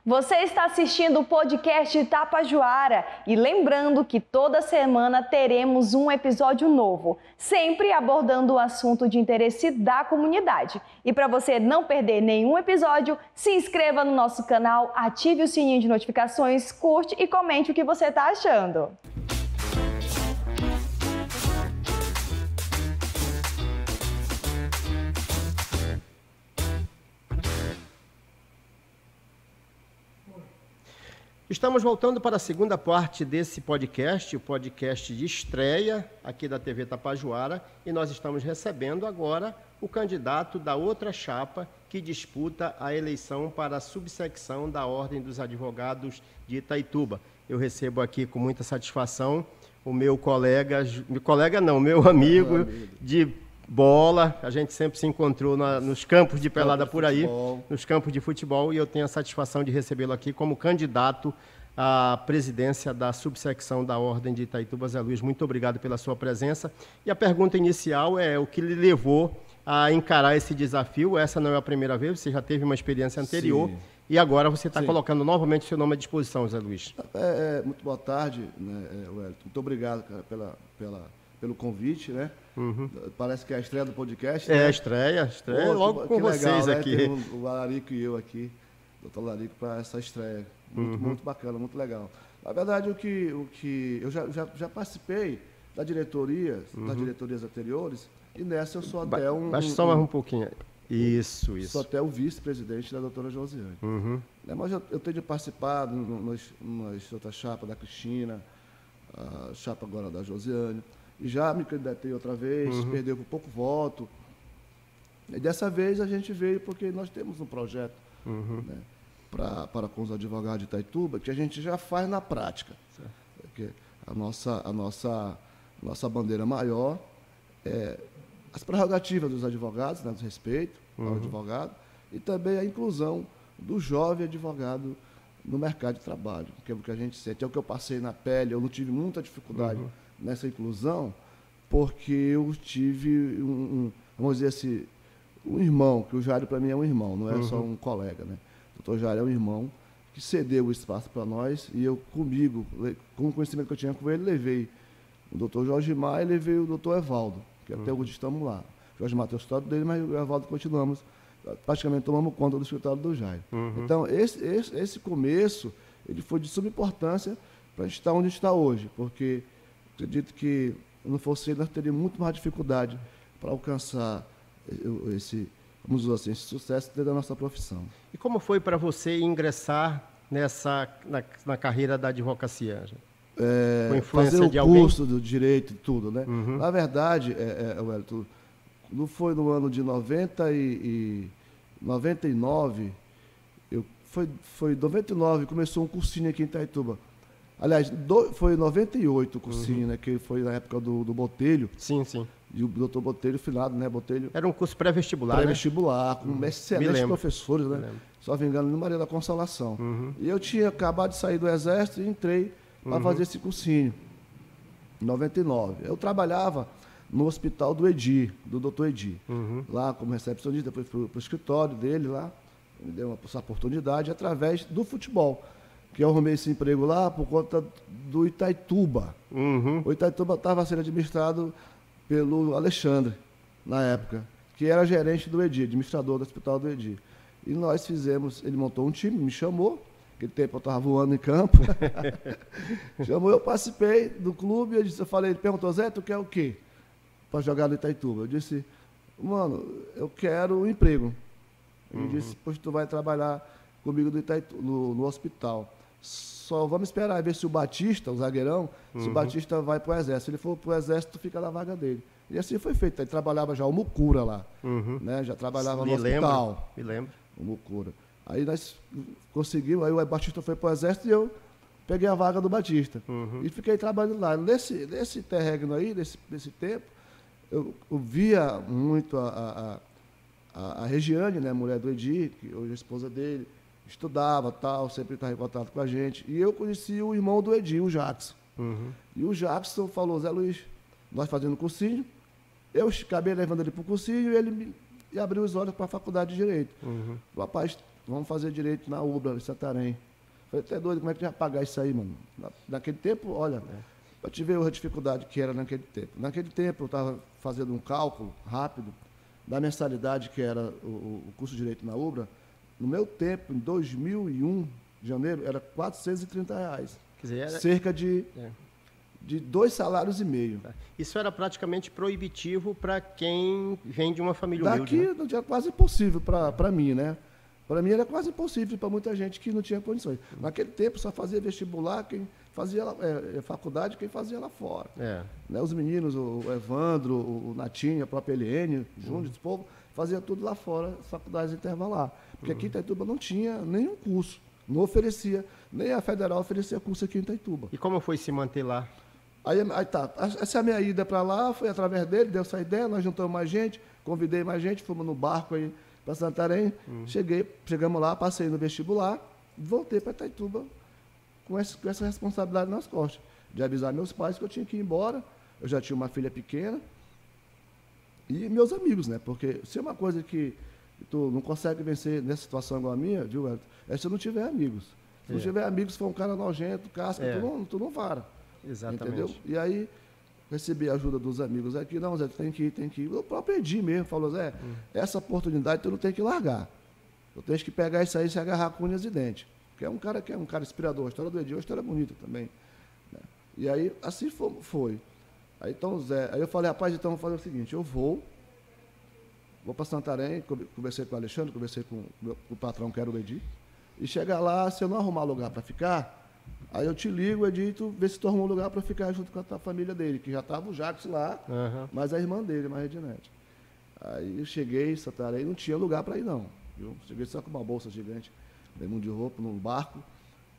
Você está assistindo o podcast Tapajoara e lembrando que toda semana teremos um episódio novo, sempre abordando o assunto de interesse da comunidade. E para você não perder nenhum episódio, se inscreva no nosso canal, ative o sininho de notificações, curte e comente o que você está achando. Estamos voltando para a segunda parte desse podcast, o podcast de estreia aqui da TV Tapajoara, e nós estamos recebendo agora o candidato da outra chapa que disputa a eleição para a subsecção da Ordem dos Advogados de Itaituba. Eu recebo aqui com muita satisfação o meu meu amigo de bola, a gente sempre se encontrou nos campos de pelada por aí, nos campos de futebol, e eu tenho a satisfação de recebê-lo aqui como candidato à presidência da subsecção da Ordem de Itaituba. Zé Luiz, muito obrigado pela sua presença. E a pergunta inicial é o que lhe levou a encarar esse desafio? Essa não é a primeira vez, você já teve uma experiência anterior. Sim. E agora você está colocando novamente o seu nome à disposição, Zé Luiz. Muito boa tarde, né, Wellington. Muito obrigado, cara, pelo convite, né? Parece que é a estreia do podcast. É, né? estreia logo com vocês legal, aqui. Né? Tem o Larico e eu aqui, doutor Larico, para essa estreia. Muito bacana, muito legal. Na verdade, eu já participei da diretoria, das diretorias anteriores, e nessa eu sou até Baixa só mais um pouquinho. Isso. Sou até o vice-presidente da doutora Josiane. Mas eu tenho participado nas outras chapas da Cristina, a chapa agora da Josiane. E já me candidatei outra vez, perdeu por pouco voto. E dessa vez a gente veio porque nós temos um projeto, né, para com os advogados de Itaituba, que a gente já faz na prática. Porque a nossa bandeira maior é as prerrogativas dos advogados, né, do respeito ao advogado, e também a inclusão do jovem advogado no mercado de trabalho, que é o que a gente sente. É o que eu passei na pele, eu não tive muita dificuldade nessa inclusão, porque eu tive vamos dizer assim, um irmão, que o Jairo para mim é um irmão, não é só um colega, né? O doutor Jairo é um irmão que cedeu o espaço para nós, e eu comigo, com o conhecimento que eu tinha com ele, levei o doutor Jorge Maia e levei o doutor Evaldo, que até hoje estamos lá. O Jorge Maia tem o escritório dele, mas o Evaldo continuamos, praticamente tomamos conta do escritório do Jairo. Então, esse começo, ele foi de suma importância para a gente estar onde está hoje, porque acredito que não fosse ele, nós teríamos muito mais dificuldade para alcançar esse, vamos dizer assim, esse sucesso dentro da nossa profissão. E como foi para você ingressar na carreira da advocacia? Com influência fazer de o alguém? curso do direito e tudo, né? Na verdade, Wellington, não foi no ano de 99, foi 99, começou um cursinho aqui em Itaituba. Aliás, foi em 98 o cursinho, né? Que foi na época do Botelho. Sim, sim. E o doutor Botelho, finado, né? Botelho. Era um curso pré-vestibular, né? Pré-vestibular, com excelentes professores, né? Só me engano, no Maria da Consolação. E eu tinha acabado de sair do Exército e entrei para fazer esse cursinho, em 99. Eu trabalhava no hospital do Edir, do doutor Edir, lá como recepcionista, depois fui para o escritório dele lá, me deu essa oportunidade através do futebol, que eu arrumei esse emprego lá por conta do Itaituba. O Itaituba estava sendo administrado pelo Alexandre, na época, que era gerente do Edir, administrador do hospital do Edir. E nós fizemos, ele montou um time, me chamou, naquele tempo eu estava voando em campo, chamou, eu participei do clube, eu falei, ele perguntou, Zé, tu quer o quê para jogar no Itaituba? Eu disse, mano, eu quero um emprego. Ele disse, pois tu vai trabalhar comigo no hospital. Só vamos esperar ver se o Batista, o zagueirão, se o Batista vai para o Exército. Se ele for para o Exército, tu fica na vaga dele. E assim foi feito. Ele trabalhava já o Mucura lá, né? Já trabalhava no hospital. Me lembro. O Mucura. Aí nós conseguimos, aí o Batista foi para o Exército e eu peguei a vaga do Batista. E fiquei trabalhando lá. Nesse interregno aí, nesse tempo, eu via muito a Regiane, né, mulher do Edir, que hoje é a esposa dele, estudava, tal, sempre estava em contato com a gente. E eu conheci o irmão do Edir, o Jackson. E o Jackson falou, Zé Luiz, nós fazendo cursinho, eu acabei levando ele para o cursinho e ele me abriu os olhos para a faculdade de Direito. Rapaz, vamos fazer Direito na UBRA, em Santarém. Falei, até doido, como é que ia pagar isso aí, mano? Naquele tempo, olha, para te ver a dificuldade que era naquele tempo. Naquele tempo eu estava fazendo um cálculo rápido da mensalidade que era o curso de Direito na UBRA. No meu tempo, em 2001, de janeiro, era R$430. Quer dizer, era... cerca de 2,5 salários. Isso era praticamente proibitivo para quem vem de uma família humilde. Daqui, né? Era quase impossível para mim, né? Para mim era quase impossível para muita gente que não tinha condições. Naquele tempo só fazia vestibular quem fazia faculdade, quem fazia lá fora. Né? Os meninos, o Evandro, o Natinho, a própria Eliane, Júnior, esse povo, fazia tudo lá fora, faculdades intervalar. Porque aqui em Itaituba não tinha nenhum curso, não oferecia, nem a Federal oferecia curso aqui em Itaituba. E como foi se manter lá? Aí tá, essa é a minha ida para lá, foi através dele, deu essa ideia, nós juntamos mais gente, convidei mais gente, fomos no barco aí para Santarém, chegamos lá, passei no vestibular, voltei para Itaituba com essa responsabilidade nas costas, de avisar meus pais que eu tinha que ir embora, eu já tinha uma filha pequena, e meus amigos, né? Porque se é uma coisa que tu não consegue vencer nessa situação igual a minha, viu, Elton? É se tu não tiver amigos. Se não tiver amigos, se for um cara nojento, casca, tu não vara. Exatamente. Entendeu? E aí, recebi a ajuda dos amigos aqui, não, Zé, tu tem que ir. Eu próprio Edir mesmo, falou, Zé, essa oportunidade tu não tem que largar. Tu tens que pegar isso aí e se agarrar com unhas e dentes. Que é um cara inspirador. A história do Edir é uma história bonita também. Né? E aí, assim foi. Aí, então, Zé, aí eu falei, rapaz, então vamos fazer o seguinte, eu vou para Santarém, conversei com o Alexandre, conversei com o patrão que era o Edir, e chegar lá, se eu não arrumar lugar para ficar, aí eu te ligo, Edir, e tu vê se tu arrumou lugar para ficar junto com a família dele, que já estava o Jacques lá, mas a irmã dele, a Redinete. Aí eu cheguei em Santarém, não tinha lugar para ir não, viu? Cheguei só com uma bolsa gigante, levei de roupa num barco,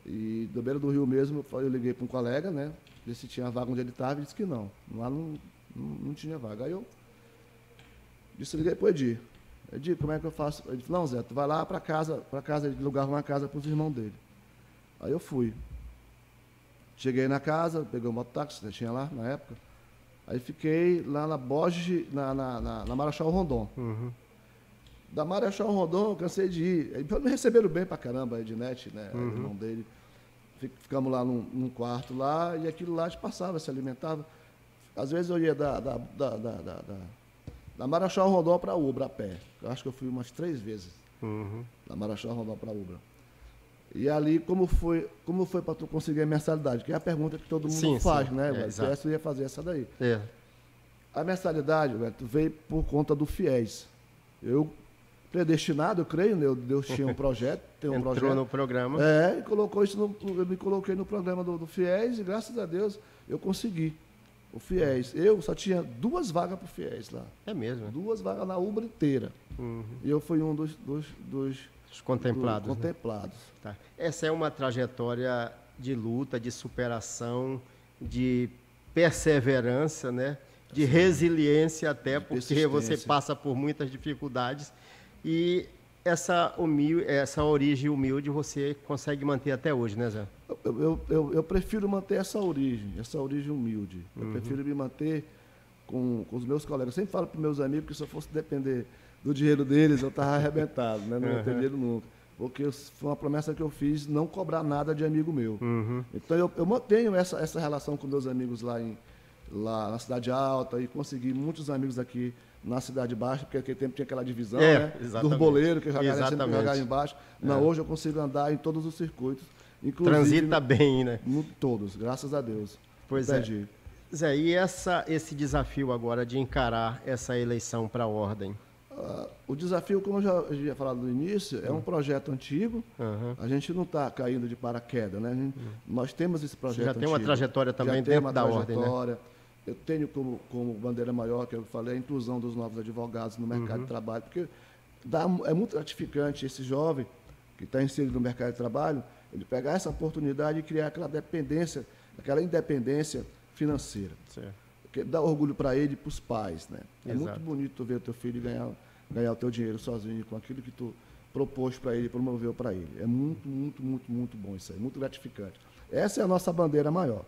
e do beira do rio mesmo, eu liguei para um colega, né, ver se tinha vaga onde ele estava, e disse que não, lá não tinha vaga. Aí eu liguei para o Edir. Edir, como é que eu faço? Ele falou, não, Zé, tu vai lá para casa, ele alugava uma casa para os irmãos dele. Aí eu fui. Cheguei na casa, peguei um mototáxi, né, tinha lá na época. Aí fiquei lá na Borges, na Marechal Rondon. Da Marechal Rondon, eu cansei de ir. Aí me receberam bem pra caramba, a Ednete, né, o irmão dele. Ficamos lá num quarto lá, e aquilo lá a gente passava, se alimentava. Às vezes eu ia da Marechal Rondon para Ubra a pé. Eu acho que eu fui umas 3 vezes. Da Marechal Rondon para Ubra. E ali, como foi para tu conseguir a mensalidade? Que é a pergunta que todo mundo faz, né, velho? Eu ia fazer essa daí. A mensalidade, velho, veio por conta do FIES. Eu, predestinado, eu creio, né? Deus tinha um projeto, Entrou no programa. E colocou isso eu me coloquei no programa do FIES e, graças a Deus, eu consegui o FIES. Eu só tinha 2 vagas para o FIES lá. É mesmo? 2 vagas na UBRA inteira. E eu fui um dos contemplados. Contemplados. Tá. Essa é uma trajetória de luta, de superação, de perseverança, né? De resiliência até, porque você passa por muitas dificuldades. E essa origem humilde você consegue manter até hoje, né, Zé? Eu prefiro manter essa origem humilde. Eu prefiro me manter com os meus colegas. Eu sempre falo para os meus amigos que se eu fosse depender do dinheiro deles, eu estava arrebentado, né? Não ia ter dinheiro nunca. Porque foi uma promessa que eu fiz, não cobrar nada de amigo meu. Então eu mantenho essa relação com meus amigos lá na Cidade Alta e consegui muitos amigos aqui na Cidade Baixa, porque naquele tempo tinha aquela divisão, né? Do boleiro, que jogava embaixo. Não, hoje eu consigo andar em todos os circuitos. Transita bem, né? Todos, graças a Deus. Pois é. Zé, e esse desafio agora de encarar essa eleição para a ordem? O desafio, como eu já havia falado no início, é um projeto antigo. A gente não está caindo de paraquedas, né? Nós temos esse projeto antigo. Já tem uma trajetória também dentro da ordem, né? Eu tenho como bandeira maior, que eu falei, a inclusão dos novos advogados no mercado de trabalho, porque é muito gratificante esse jovem que está inserido no mercado de trabalho, ele pegar essa oportunidade e criar aquela independência financeira. Certo. Que dá orgulho para ele e para os pais, né? É muito bonito tu ver o teu filho ganhar o teu dinheiro sozinho com aquilo que tu propôs para ele, promoveu para ele. É muito, muito, muito, muito bom isso aí, muito gratificante. Essa é a nossa bandeira maior,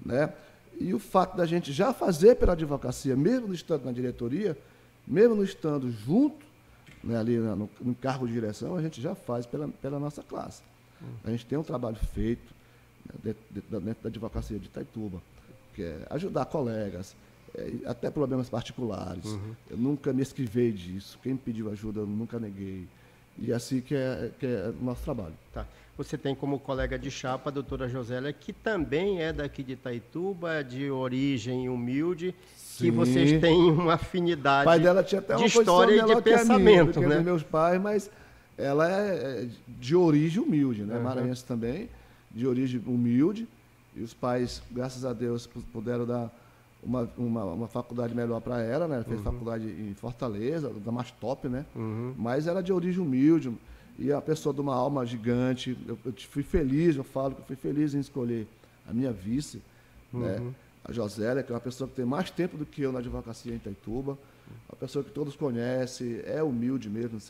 né? E o fato da gente já fazer pela advocacia, mesmo não estando na diretoria, mesmo não estando junto, né, ali no cargo de direção, a gente já faz pela nossa classe. A gente tem um trabalho feito, né, dentro da advocacia de Itaituba, que é ajudar colegas, até problemas particulares. Eu nunca me esquivei disso. Quem me pediu ajuda, eu nunca neguei. E assim que é o nosso trabalho. Tá. Você tem como colega de chapa a doutora Josélia, que também é daqui de Itaituba, de origem humilde, que vocês têm uma afinidade o pai dela tinha até uma de história e de pensamento, né? Dos meus pais, mas ela é de origem humilde, né? Maranhense também, de origem humilde. E os pais, graças a Deus, puderam dar uma faculdade melhor para ela, né? Ela fez faculdade em Fortaleza, da mais top, né? Mas ela é de origem humilde. E é uma pessoa de uma alma gigante. Eu fui feliz, eu falo que eu fui feliz em escolher a minha vice, né? A Josélia, que é uma pessoa que tem mais tempo do que eu na advocacia em Itaituba, uma pessoa que todos conhecem, é humilde mesmo,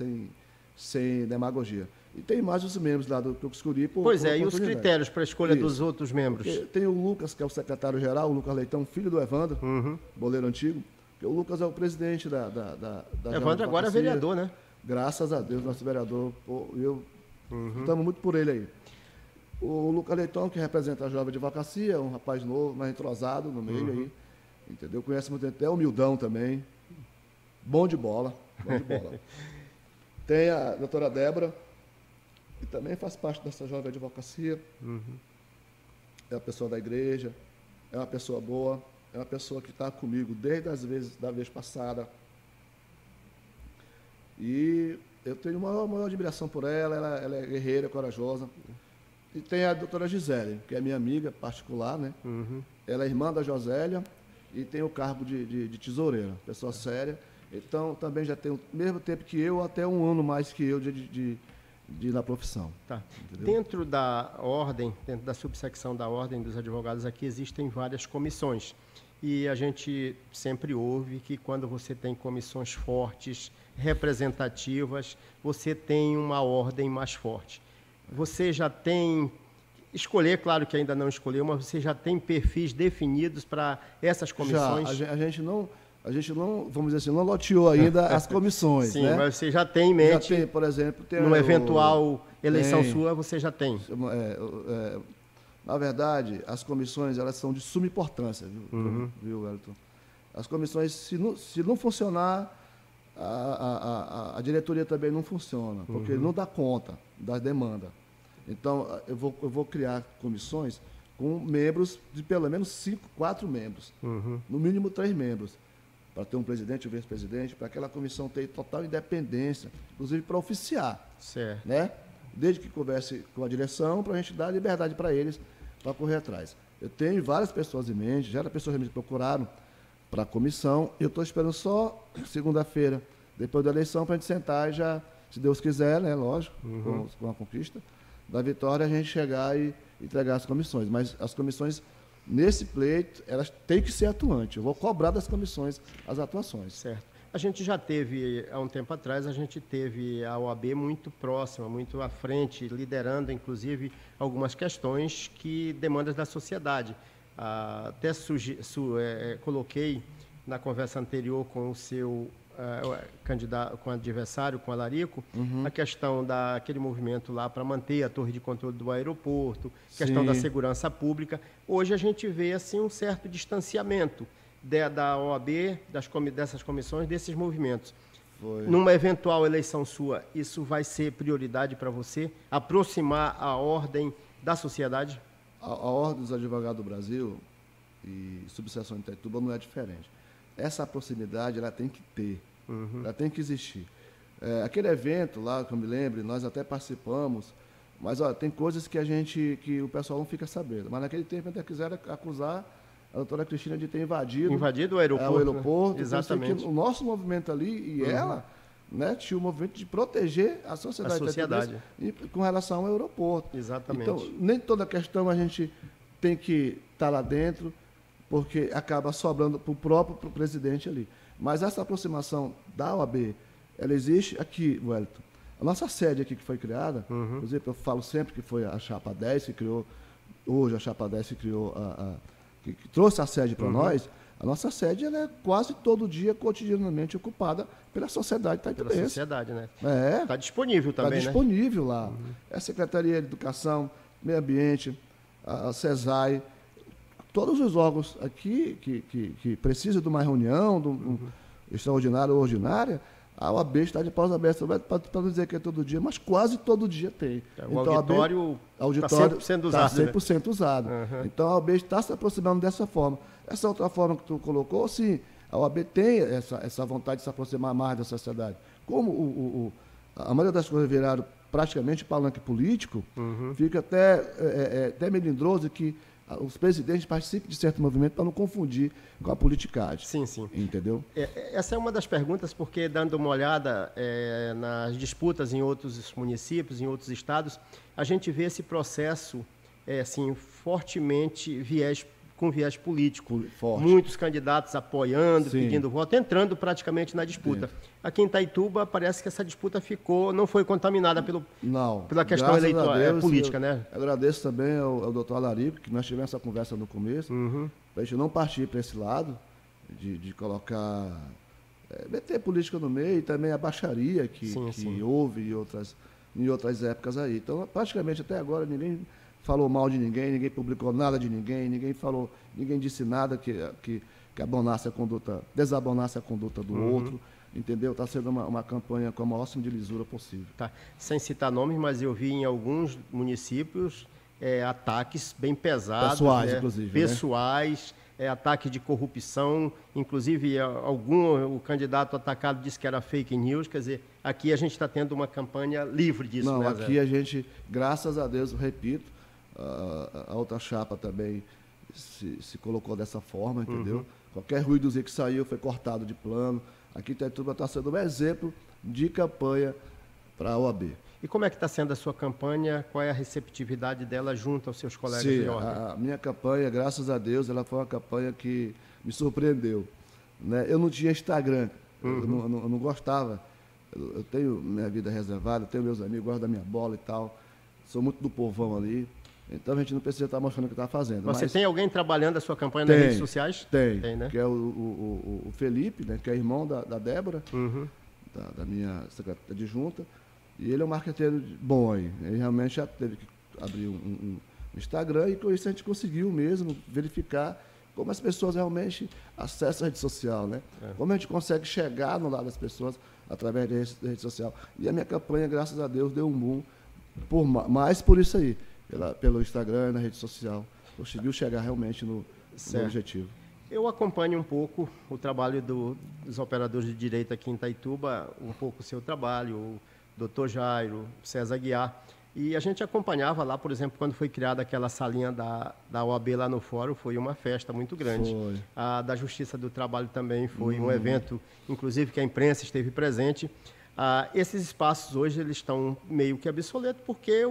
sem demagogia. E tem mais os membros lá do que eu escolhi Pois é, e os critérios para a escolha dos outros membros? Porque tem o Lucas, que é o secretário-geral, o Lucas Leitão, filho do Evandro, boleiro antigo. Porque o Lucas é o presidente da Evandro agora é vereador, né? Graças a Deus, nosso vereador, estamos muito por ele aí. O Lucas Leitão, que representa a Jovem Advocacia, um rapaz novo, mais entrosado no meio aí, entendeu? Conhece muito, até humildão também, bom de bola. Tem a doutora Débora, que também faz parte dessa Jovem Advocacia, é uma pessoa da igreja, é uma pessoa boa, é uma pessoa que está comigo desde da vez passada. E eu tenho maior admiração por ela, ela é guerreira, corajosa. E tem a doutora Gisele, que é minha amiga particular, né? Ela é irmã da Josélia e tem o cargo de tesoureira, pessoa séria. Então, também já tem o mesmo tempo que eu, até um ano mais que eu na profissão. Tá. Dentro da ordem, dentro da subsecção da Ordem dos Advogados, aqui existem várias comissões. E a gente sempre ouve que quando você tem comissões fortes, representativas, você tem uma ordem mais forte. Você já tem, escolher, claro que ainda não escolheu, mas você já tem perfis definidos para essas comissões? Já, a gente não, vamos dizer assim, não loteou ainda as comissões. Sim, né? Mas você já tem em mente, já tem, por exemplo, numa eventual eleição sua, você já tem. Na verdade, as comissões, elas são de suma importância, viu, Wellington? As comissões, se não funcionar, a diretoria também não funciona, porque não dá conta da demanda. Então, eu vou criar comissões com membros de pelo menos 4 membros, no mínimo 3 membros, para ter um presidente e um vice-presidente, para aquela comissão ter total independência, inclusive para oficiar, certo, né? Desde que converse com a direção, para a gente dar liberdade para eles, para correr atrás. Eu tenho várias pessoas em mente, já pessoas me procuraram para a comissão, eu estou esperando só segunda-feira, depois da eleição, para a gente sentar e já, se Deus quiser, né, lógico, com a conquista da vitória, a gente chegar e entregar as comissões. Mas as comissões, nesse pleito, elas têm que ser atuantes. Eu vou cobrar das comissões as atuações. certo. A gente já teve, há um tempo atrás, a gente teve a OAB muito próxima, muito à frente, liderando, inclusive, algumas questões que demandas da sociedade. Até coloquei na conversa anterior com o seu candidato, com o adversário, com o Alarico, a questão daquele movimento lá para manter a torre de controle do aeroporto, questão da segurança pública. Hoje a gente vê assim um certo distanciamento da OAB, dessas comissões, desses movimentos. Numa eventual eleição sua, isso vai ser prioridade para você? Aproximar a ordem da sociedade? A Ordem dos Advogados do Brasil e subseção de Itaituba não é diferente. Essa proximidade, ela tem que ter, ela tem que existir. Aquele evento lá, que eu me lembro, nós até participamos, mas tem coisas que o pessoal não fica sabendo. Mas naquele tempo ainda quiseram acusar a doutora Cristina de ter invadido o aeroporto. O aeroporto. Né? Exatamente. O nosso movimento ali e ela, né, tinha o movimento de proteger a sociedade. Com relação ao aeroporto. Exatamente. Então, nem toda questão a gente tem que estar lá dentro, porque acaba sobrando para o próprio presidente ali. Mas essa aproximação da OAB, ela existe aqui, Wellington. A nossa sede aqui que foi criada, inclusive eu falo sempre que foi a Chapa 10 que criou, hoje a Chapa 10 que criou, que trouxe a sede para nós. A nossa sede ela é quase todo dia, cotidianamente ocupada pela sociedade itaitubense. Pela sociedade, né? Está disponível também, Está disponível lá. É a Secretaria de Educação, Meio Ambiente, a CESAI, todos os órgãos aqui que precisam de uma reunião, extraordinária ou ordinária, a OAB está de pausa aberta, para não dizer que é todo dia, mas quase todo dia tem. O então, auditório está 100% usado. Está 100% usado. Então, a OAB está se aproximando dessa forma. Essa outra forma que tu colocou, sim, a OAB tem essa vontade de se aproximar mais da sociedade. Como a maioria das coisas viraram praticamente palanque político, fica até melindroso que os presidentes participem de certo movimento para não confundir com a politicagem. Sim, sim. Entendeu? Essa é uma das perguntas, porque dando uma olhada nas disputas em outros municípios, em outros estados, a gente vê esse processo assim, fortemente com viés político. Forte. Muitos candidatos apoiando, pedindo voto, entrando praticamente na disputa. Aqui em Itaituba, parece que essa disputa não foi contaminada pela questão eleitoral, política, né? Eu agradeço também ao doutor Alarico, que nós tivemos essa conversa no começo, para a gente não partir para esse lado, de colocar, meter política no meio, e também a baixaria que houve em outras épocas aí. Então, praticamente até agora, ninguém falou mal de ninguém publicou nada de ninguém disse nada que abonasse desabonasse a conduta do outro, entendeu? Está sendo uma campanha com a maior lisura possível. Tá. Sem citar nomes, mas eu vi em alguns municípios ataques bem pesados. Pessoais, inclusive. Pessoais, ataque de corrupção, inclusive o candidato atacado disse que era fake news, quer dizer, aqui a gente está tendo uma campanha livre disso. Não, né, aqui a gente, graças a Deus, eu repito, a outra chapa também se colocou dessa forma, entendeu? Qualquer ruídozinho que saiu foi cortado de plano. Aqui Itaituba está sendo um exemplo de campanha para a OAB. E como é que está sendo a sua campanha? Qual é a receptividade dela junto aos seus colegas de ordem? A minha campanha, graças a Deus, ela foi uma campanha que me surpreendeu. Né? Eu não tinha Instagram, eu não gostava. Eu tenho minha vida reservada, eu tenho meus amigos, gosto da minha bola e tal. Sou muito do povão ali. Então a gente não precisa estar mostrando o que está fazendo. Você tem alguém trabalhando a sua campanha nas redes sociais? Tem, né? Que é o Felipe, né, que é irmão da Débora, da minha secretária adjunta. E ele é um marqueteiro bom aí. Ele realmente já teve que abrir um Instagram e com isso a gente conseguiu mesmo verificar como as pessoas realmente acessam a rede social, né? Como a gente consegue chegar no lado das pessoas através da rede social. E a minha campanha, graças a Deus, deu um boom. mais por isso aí, pelo Instagram e na rede social, conseguiu chegar realmente no objetivo. Eu acompanho um pouco o trabalho dos operadores de direito aqui em Itaituba, um pouco o seu trabalho, o Dr. Jairo, César Guiar, e a gente acompanhava lá, por exemplo, quando foi criada aquela salinha da OAB lá no fórum, foi uma festa muito grande. Foi. A da Justiça do Trabalho também foi um evento, inclusive, que a imprensa esteve presente. Esses espaços hoje eles estão meio que obsoletos porque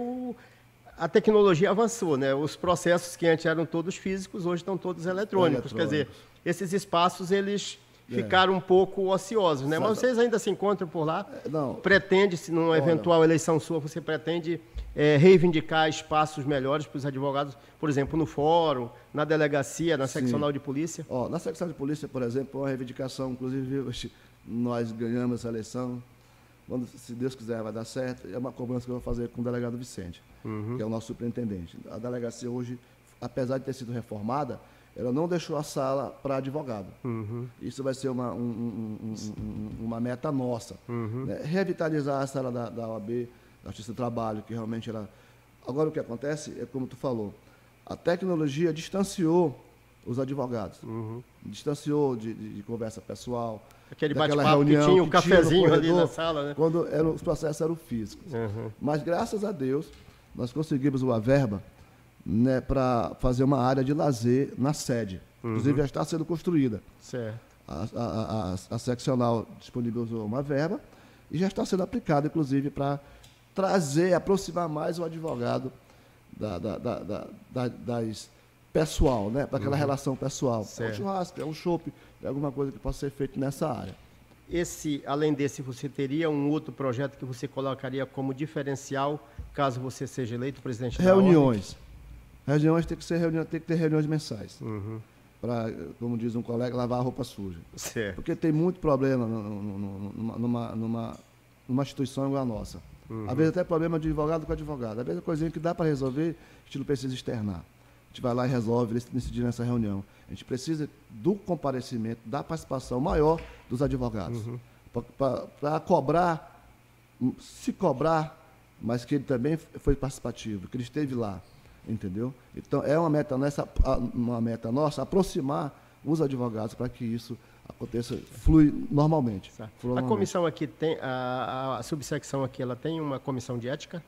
a tecnologia avançou, né? Os processos que antes eram todos físicos, hoje estão todos eletrônicos. Quer dizer, esses espaços eles ficaram um pouco ociosos, né? Mas vocês ainda se encontram por lá? Não. Pretende, se numa eventual eleição sua, você pretende reivindicar espaços melhores para os advogados, por exemplo, no fórum, na delegacia, na seccional de polícia? Na seccional de polícia, por exemplo, uma reivindicação, inclusive nós ganhamos essa eleição, quando, se Deus quiser, vai dar certo, é uma cobrança que eu vou fazer com o delegado Vicente, que é o nosso superintendente. A delegacia hoje, apesar de ter sido reformada, ela não deixou a sala para advogado. Isso vai ser uma meta nossa. Né? Revitalizar a sala da OAB, da Justiça do Trabalho, que realmente era... Agora, o que acontece é, como tu falou, a tecnologia distanciou os advogados. Distanciou de conversa pessoal. Aquele bate-papo que tinha o cafezinho corredor, ali na sala, né? Quando os processos eram físicos. Mas, graças a Deus, nós conseguimos uma verba, né, para fazer uma área de lazer na sede. Inclusive, já está sendo construída. Certo. A seccional disponibilizou uma verba e já está sendo aplicada, inclusive, para aproximar mais o advogado das pessoal, né? Para aquela relação pessoal. Certo. É um churrasco, é um chopp, é alguma coisa que possa ser feita nessa área. Além desse, você teria um outro projeto que você colocaria como diferencial, caso você seja eleito presidente da Reuniões. Reuniões tem que ter reuniões mensais. Para, como diz um colega, lavar a roupa suja. Certo. Porque tem muito problema numa instituição igual a nossa. Às vezes até problema de advogado com advogado. Às vezes é coisinha que dá para resolver, a gente não precisa externar. A gente vai lá e resolve, decidir nessa reunião. A gente precisa do comparecimento, da participação maior dos advogados. Para cobrar, se cobrar, mas que ele também foi participativo, que ele esteve lá. Entendeu? Então, é uma meta nossa aproximar os advogados para que isso aconteça, flui normalmente. A comissão aqui tem, a subsecção aqui, ela tem uma comissão de ética?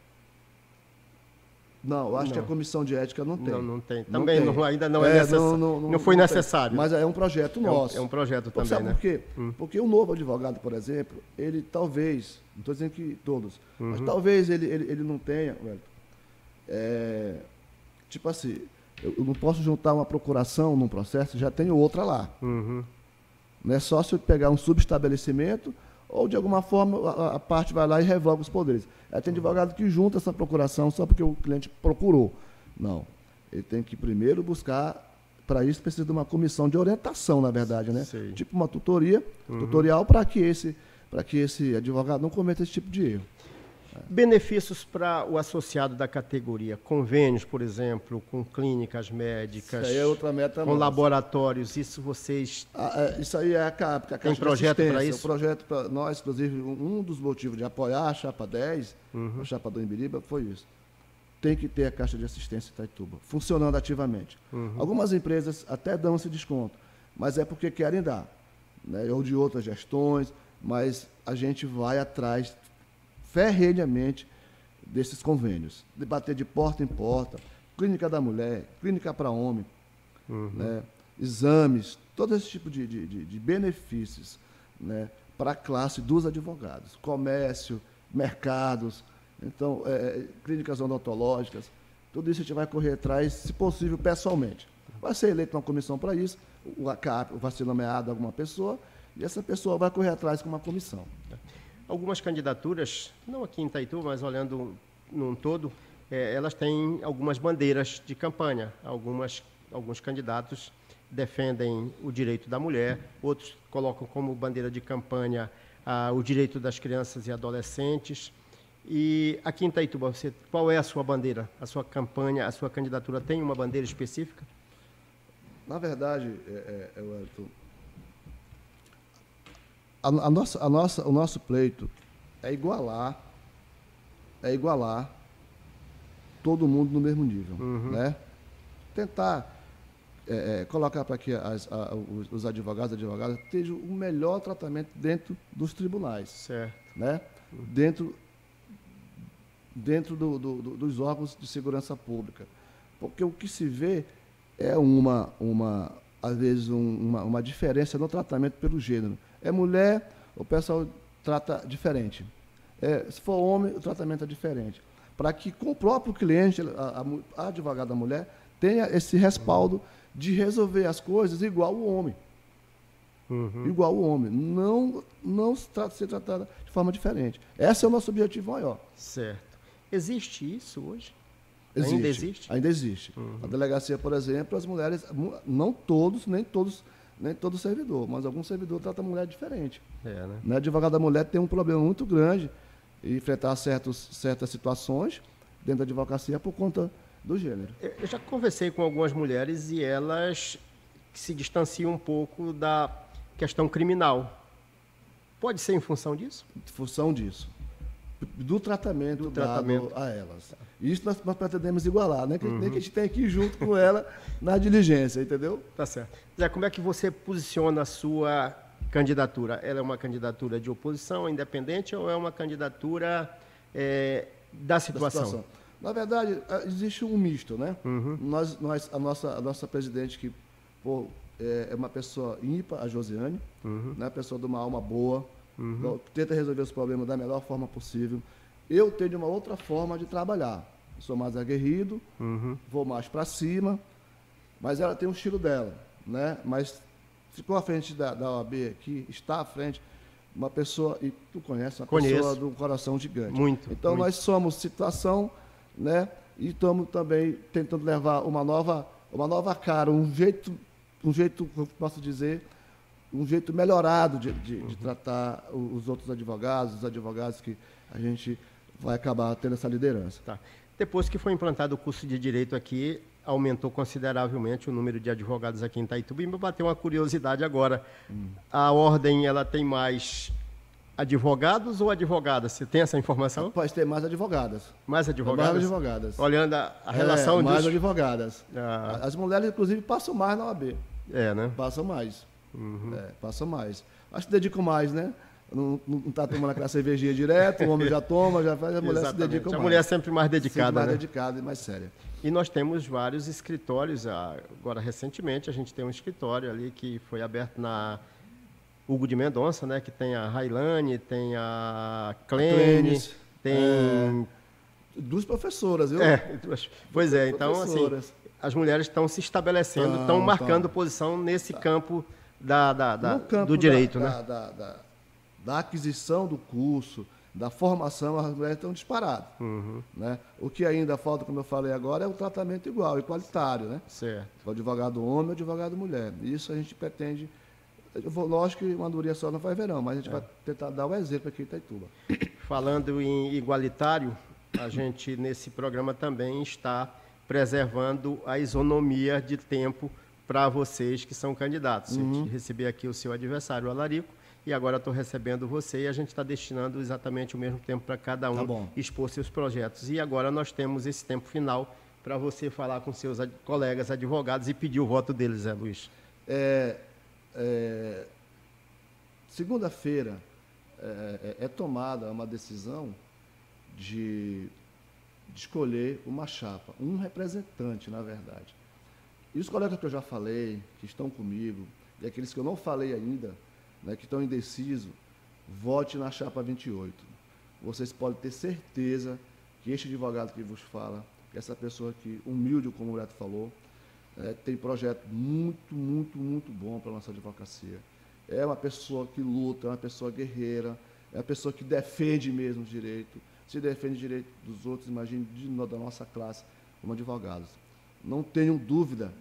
Não, eu acho que a comissão de ética não tem. Não tem. Também ainda não é necessário. Não foi necessário. Mas é um projeto nosso. É um projeto também, sabe né? por quê? Porque o novo advogado, por exemplo, ele talvez, não estou dizendo que todos, mas talvez ele não tenha, velho, tipo assim, eu não posso juntar uma procuração num processo, já tenho outra lá. Não é só se eu pegar um subestabelecimento ou, de alguma forma, a parte vai lá e revoga os poderes. Aí tem advogado que junta essa procuração só porque o cliente procurou. Não. Ele tem que primeiro buscar, para isso precisa de uma comissão de orientação, na verdade, né? Sei. Tipo uma tutorial para que esse advogado não cometa esse tipo de erro. Benefícios para o associado da categoria, convênios, por exemplo, com clínicas médicas, isso aí é outra meta com nossa. Laboratórios, isso vocês... Isso aí é a Caixa tem projeto para isso? O projeto para nós, inclusive, um dos motivos de apoiar a Chapa 10, a Chapa do Imbiriba, foi isso. Tem que ter a Caixa de Assistência Itaituba, funcionando ativamente. Algumas empresas até dão esse desconto, mas é porque querem dar, né? Ou de outras gestões, mas a gente vai atrás ferrenhamente desses convênios, de bater de porta em porta, clínica da mulher, clínica para homem, né, exames, todo esse tipo de benefícios, né, para a classe dos advogados, comércio, mercados, então, clínicas odontológicas, tudo isso a gente vai correr atrás, se possível, pessoalmente. Vai ser eleita uma comissão para isso, vai ser nomeada alguma pessoa, e essa pessoa vai correr atrás com uma comissão. Algumas candidaturas, não aqui em Itaituba, mas olhando num todo, elas têm algumas bandeiras de campanha. Alguns candidatos defendem o direito da mulher, outros colocam como bandeira de campanha o direito das crianças e adolescentes. E aqui em Itaituba, qual é a sua bandeira? A sua campanha, a sua candidatura tem uma bandeira específica? Na verdade, Wellington, o nosso pleito é igualar todo mundo no mesmo nível, né? Tentar colocar para que os advogados e advogadas tenham o melhor tratamento dentro dos tribunais, certo, né? Dentro dos órgãos de segurança pública. Porque o que se vê é às vezes, uma diferença no tratamento pelo gênero. É mulher, o pessoal trata diferente. Se for homem, o tratamento é diferente. Para que com o próprio cliente, a advogada mulher, tenha esse respaldo de resolver as coisas igual o homem. Igual o homem. Não ser tratada de forma diferente. Esse é o nosso objetivo maior. Certo. Existe isso hoje? Existe. Ainda existe? Ainda existe. A delegacia, por exemplo, as mulheres, nem todos servidor, mas algum servidor trata a mulher diferente. Né? A advogada mulher tem um problema muito grande em enfrentar certas situações dentro da advocacia por conta do gênero. Eu já conversei com algumas mulheres e elas se distanciam um pouco da questão criminal. Pode ser em função disso? Em função disso. Do tratamento dado a elas. Isso nós pretendemos igualar, né? Nem que a gente tenha que ir junto com ela na diligência, entendeu? Tá certo. Zé, como é que você posiciona a sua candidatura? Ela é uma candidatura de oposição, independente, ou é uma candidatura da situação? Na verdade, existe um misto, né? A nossa presidente, que é uma pessoa ímpar, a Josiane, né? Pessoa de uma alma boa, tenta resolver os problemas da melhor forma possível. Eu tenho uma outra forma de trabalhar. Sou mais aguerrido, vou mais para cima, mas ela tem um estilo dela, né? Mas ficou à frente da OAB aqui, está à frente uma pessoa, e tu conhece, uma pessoa do coração gigante. Muito. Então nós somos situação, né? E estamos também tentando levar uma nova cara, um jeito, eu posso dizer, um jeito melhorado de tratar os outros advogados, os advogados que a gente vai acabar tendo essa liderança. Tá. Depois que foi implantado o curso de Direito aqui, aumentou consideravelmente o número de advogados aqui em Itaituba. E me bateu uma curiosidade agora. A ordem, ela tem mais advogados ou advogadas? Você tem essa informação? Pode ter mais advogadas. Mais advogadas? Mais advogadas. Olhando a relação mais advogadas. Ah. As mulheres, inclusive, passam mais na OAB. Né? Passam mais. Passam mais. Acho que dedicam mais, né? Não está tomando aquela cervejinha direto, o homem já toma, já faz, a mulher se dedica mais. A mulher é sempre mais dedicada, sempre mais né? dedicada e mais séria. E nós temos vários escritórios. Agora, recentemente, a gente tem um escritório ali que foi aberto na Hugo de Mendonça, né? Que tem a Railane, tem a Clene, tem... Duas professoras, viu? Pois é, então, assim, as mulheres estão se estabelecendo, estão marcando posição nesse campo do direito, né? Da aquisição do curso, da formação, as mulheres estão disparadas. Né? O que ainda falta, como eu falei agora, é o tratamento igual, igualitário, né? Certo. O advogado homem e o advogado mulher. Isso a gente pretende. Lógico que uma maioria só não faz verão, mas a gente vai tentar dar o exemplo aqui em Itaituba. Falando em igualitário, a gente nesse programa também está preservando a isonomia de tempo para vocês que são candidatos. Eu recebi aqui o seu adversário, o Alarico, e agora estou recebendo você e a gente está destinando exatamente o mesmo tempo para cada um expor seus projetos. E agora nós temos esse tempo final para você falar com seus colegas advogados e pedir o voto deles, Zé Luiz. Segunda-feira é tomada uma decisão de escolher uma chapa, um representante, na verdade. E os colegas que eu já falei, que estão comigo, e aqueles que eu não falei ainda, né, que estão indecisos, vote na chapa 28. Vocês podem ter certeza que este advogado que vos fala, que essa pessoa que, humilde, como o Leto falou, tem projeto muito, muito, muito bom para a nossa advocacia. É uma pessoa que luta, é uma pessoa guerreira, é uma pessoa que defende mesmo o direito, se defende o direito dos outros, imagine, da nossa classe, como advogados. Não tenho dúvida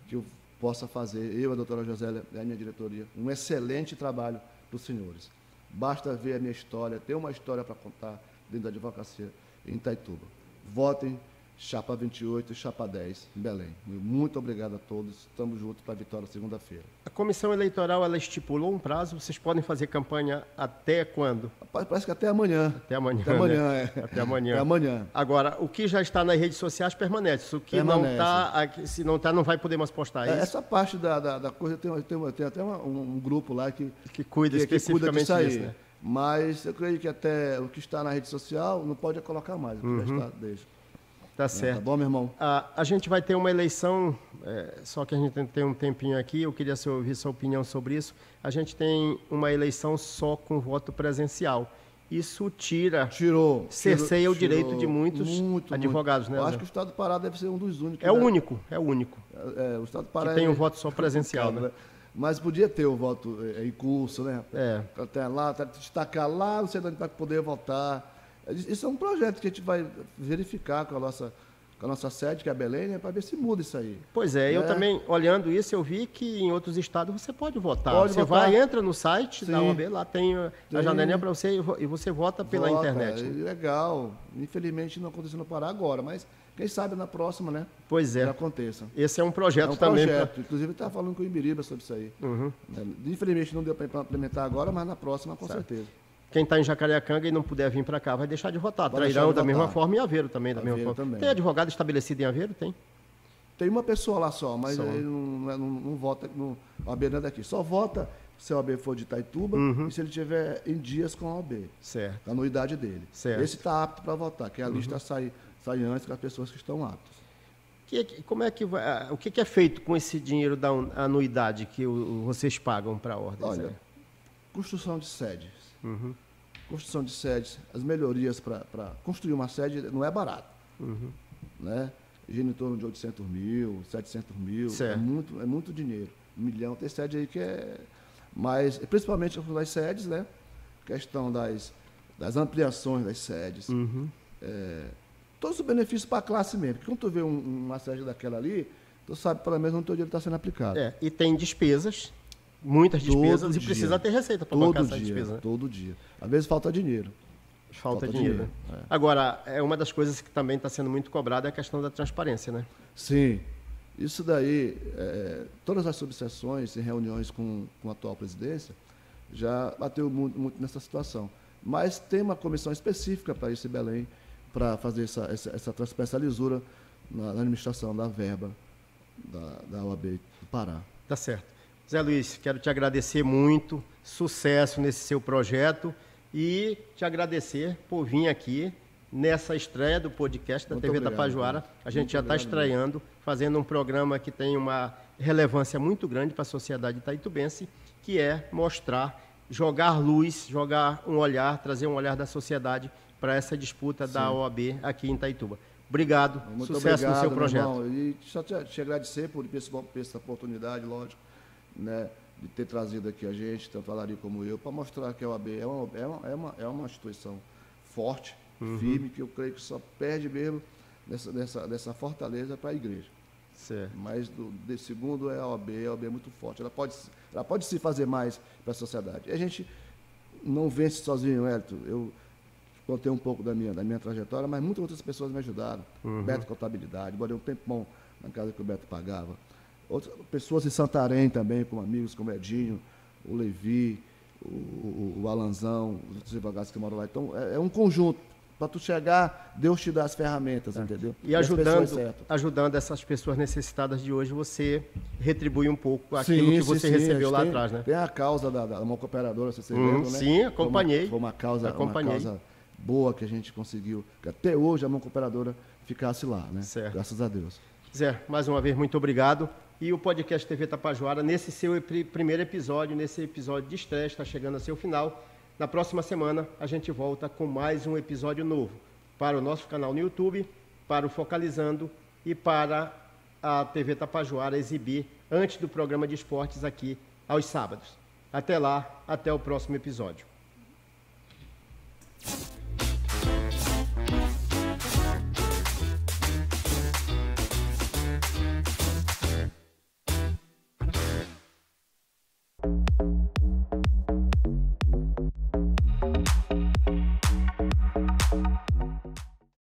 que eu possa fazer, eu, a doutora Josélia e a minha diretoria, um excelente trabalho para os senhores. Basta ver a minha história, ter uma história para contar dentro da advocacia em Itaituba. Votem Chapa 28 e Chapa 10, em Belém. Muito obrigado a todos. Estamos juntos para a vitória segunda-feira. A comissão eleitoral, ela estipulou um prazo. Vocês podem fazer campanha até quando? Rapaz, parece que até amanhã. Até amanhã, Até amanhã, né? Até amanhã. Até amanhã. Agora, o que já está nas redes sociais permanece. O que Permanece. não está, se não está, não vai poder mais postar. É isso? Essa parte da coisa, tem até um grupo lá que cuida especificamente disso aí. disso, né? Mas eu creio que até o que está na rede social não pode colocar mais. O que já está, deixa. Tá certo. Tá bom, meu irmão? A gente vai ter uma eleição, só que a gente tem um tempinho aqui, eu queria ouvir sua opinião sobre isso. A gente tem uma eleição só com voto presencial. Isso cerceia o direito de muitos advogados, né? Eu acho que o Estado do Pará deve ser um dos únicos. É o único. O Estado do Pará que tem um voto só presencial, né? Mas podia ter o voto em curso, né? Até lá, destacar lá, não sei onde para poder votar. Isso é um projeto que a gente vai verificar com a nossa sede, que é a Belém, né, para ver se muda isso aí. Pois é, eu também, olhando isso, eu vi que em outros estados você pode votar. Você vai, entra no site da OAB, lá tem a janelinha para você e você vota pela internet. Legal. Infelizmente não aconteceu no Pará agora, mas quem sabe na próxima, né? Pois é. Já aconteça. Esse é um projeto também. Inclusive, estava falando com o Ibiriba sobre isso aí. Infelizmente não deu para implementar agora, mas na próxima, com certeza. Quem está em Jacareacanga e não puder vir para cá vai deixar de votar. Trairão da mesma forma e Aveiro também da mesma forma. Também. Tem advogado estabelecido em Aveiro? Tem. Tem uma pessoa lá só, mas ele não vota no OAB não é daqui. Só vota se a OAB for de Itaituba e se ele tiver em dias com a OAB. Certo. A anuidade dele. Certo. Esse está apto para votar, que a lista sai antes com as pessoas que estão aptas. Como é que vai, o que é feito com esse dinheiro da anuidade que vocês pagam para a ordem? Olha, construção de sedes. Construção de sedes, as melhorias para construir uma sede não é barato. Né? Gira em torno de 800 mil, 700 mil, é muito dinheiro. 1 milhão, tem sede aí que é... Mas, principalmente as sedes, né? Questão das ampliações das sedes. Todos os benefícios para a classe mesmo. Porque quando tu vê uma sede daquela ali, tu sabe pelo menos onde o teu dinheiro está sendo aplicado. E tem despesas, muitas despesas, e precisa ter receita para bancar essa despesa. Né? Todo dia. Às vezes falta dinheiro. Falta dinheiro. Agora, uma das coisas que também está sendo muito cobrada é a questão da transparência, né? Sim. Isso daí, todas as subseções em reuniões com a atual presidência já bateu muito nessa situação. Mas tem uma comissão específica para isso em Belém, para fazer essa transparência, essa lisura na administração da verba da OAB do Pará. Tá certo. Zé Luiz, quero te agradecer muito, sucesso nesse seu projeto e te agradecer por vir aqui nessa estreia do podcast da TV Tapajoara. A gente já está estreando, fazendo um programa que tem uma relevância muito grande para a sociedade itaitubense, que é mostrar, jogar luz, jogar um olhar, trazer um olhar da sociedade para essa disputa da OAB aqui em Itaituba. Obrigado, sucesso no seu projeto. E só te agradecer por essa oportunidade, lógico, né, de ter trazido aqui a gente, tanto a Lari como eu, para mostrar que a OAB é uma instituição forte, firme, que eu creio que só perde mesmo dessa fortaleza para a igreja. Certo. Mas, segundo, a OAB é muito forte. Ela pode se fazer mais para a sociedade. E a gente não vence sozinho, Hélito. Eu contei um pouco da minha trajetória, mas muitas outras pessoas me ajudaram. Beto Contabilidade, morei um tempão na casa que o Beto pagava. Outras pessoas em Santarém também, como amigos, como Edinho, o Levi, o Alanzão, os outros advogados que moram lá. Então, é um conjunto. Para tu chegar, Deus te dá as ferramentas, entendeu? E ajudando essas pessoas necessitadas de hoje, você retribui um pouco aquilo que você recebeu lá atrás, né? Tem a causa da mão cooperadora, você lembra, né? Sim, acompanhei. Foi uma causa boa que a gente conseguiu, que até hoje a mão cooperadora ficasse lá, né? Certo. Graças a Deus. Zé, mais uma vez, muito obrigado. E o podcast TV Tapajoara, nesse seu primeiro episódio, nesse episódio de estreia, está chegando a seu final. Na próxima semana, a gente volta com mais um episódio novo para o nosso canal no YouTube, para o Focalizando e para a TV Tapajoara exibir antes do programa de esportes aqui aos sábados. Até lá, até o próximo episódio.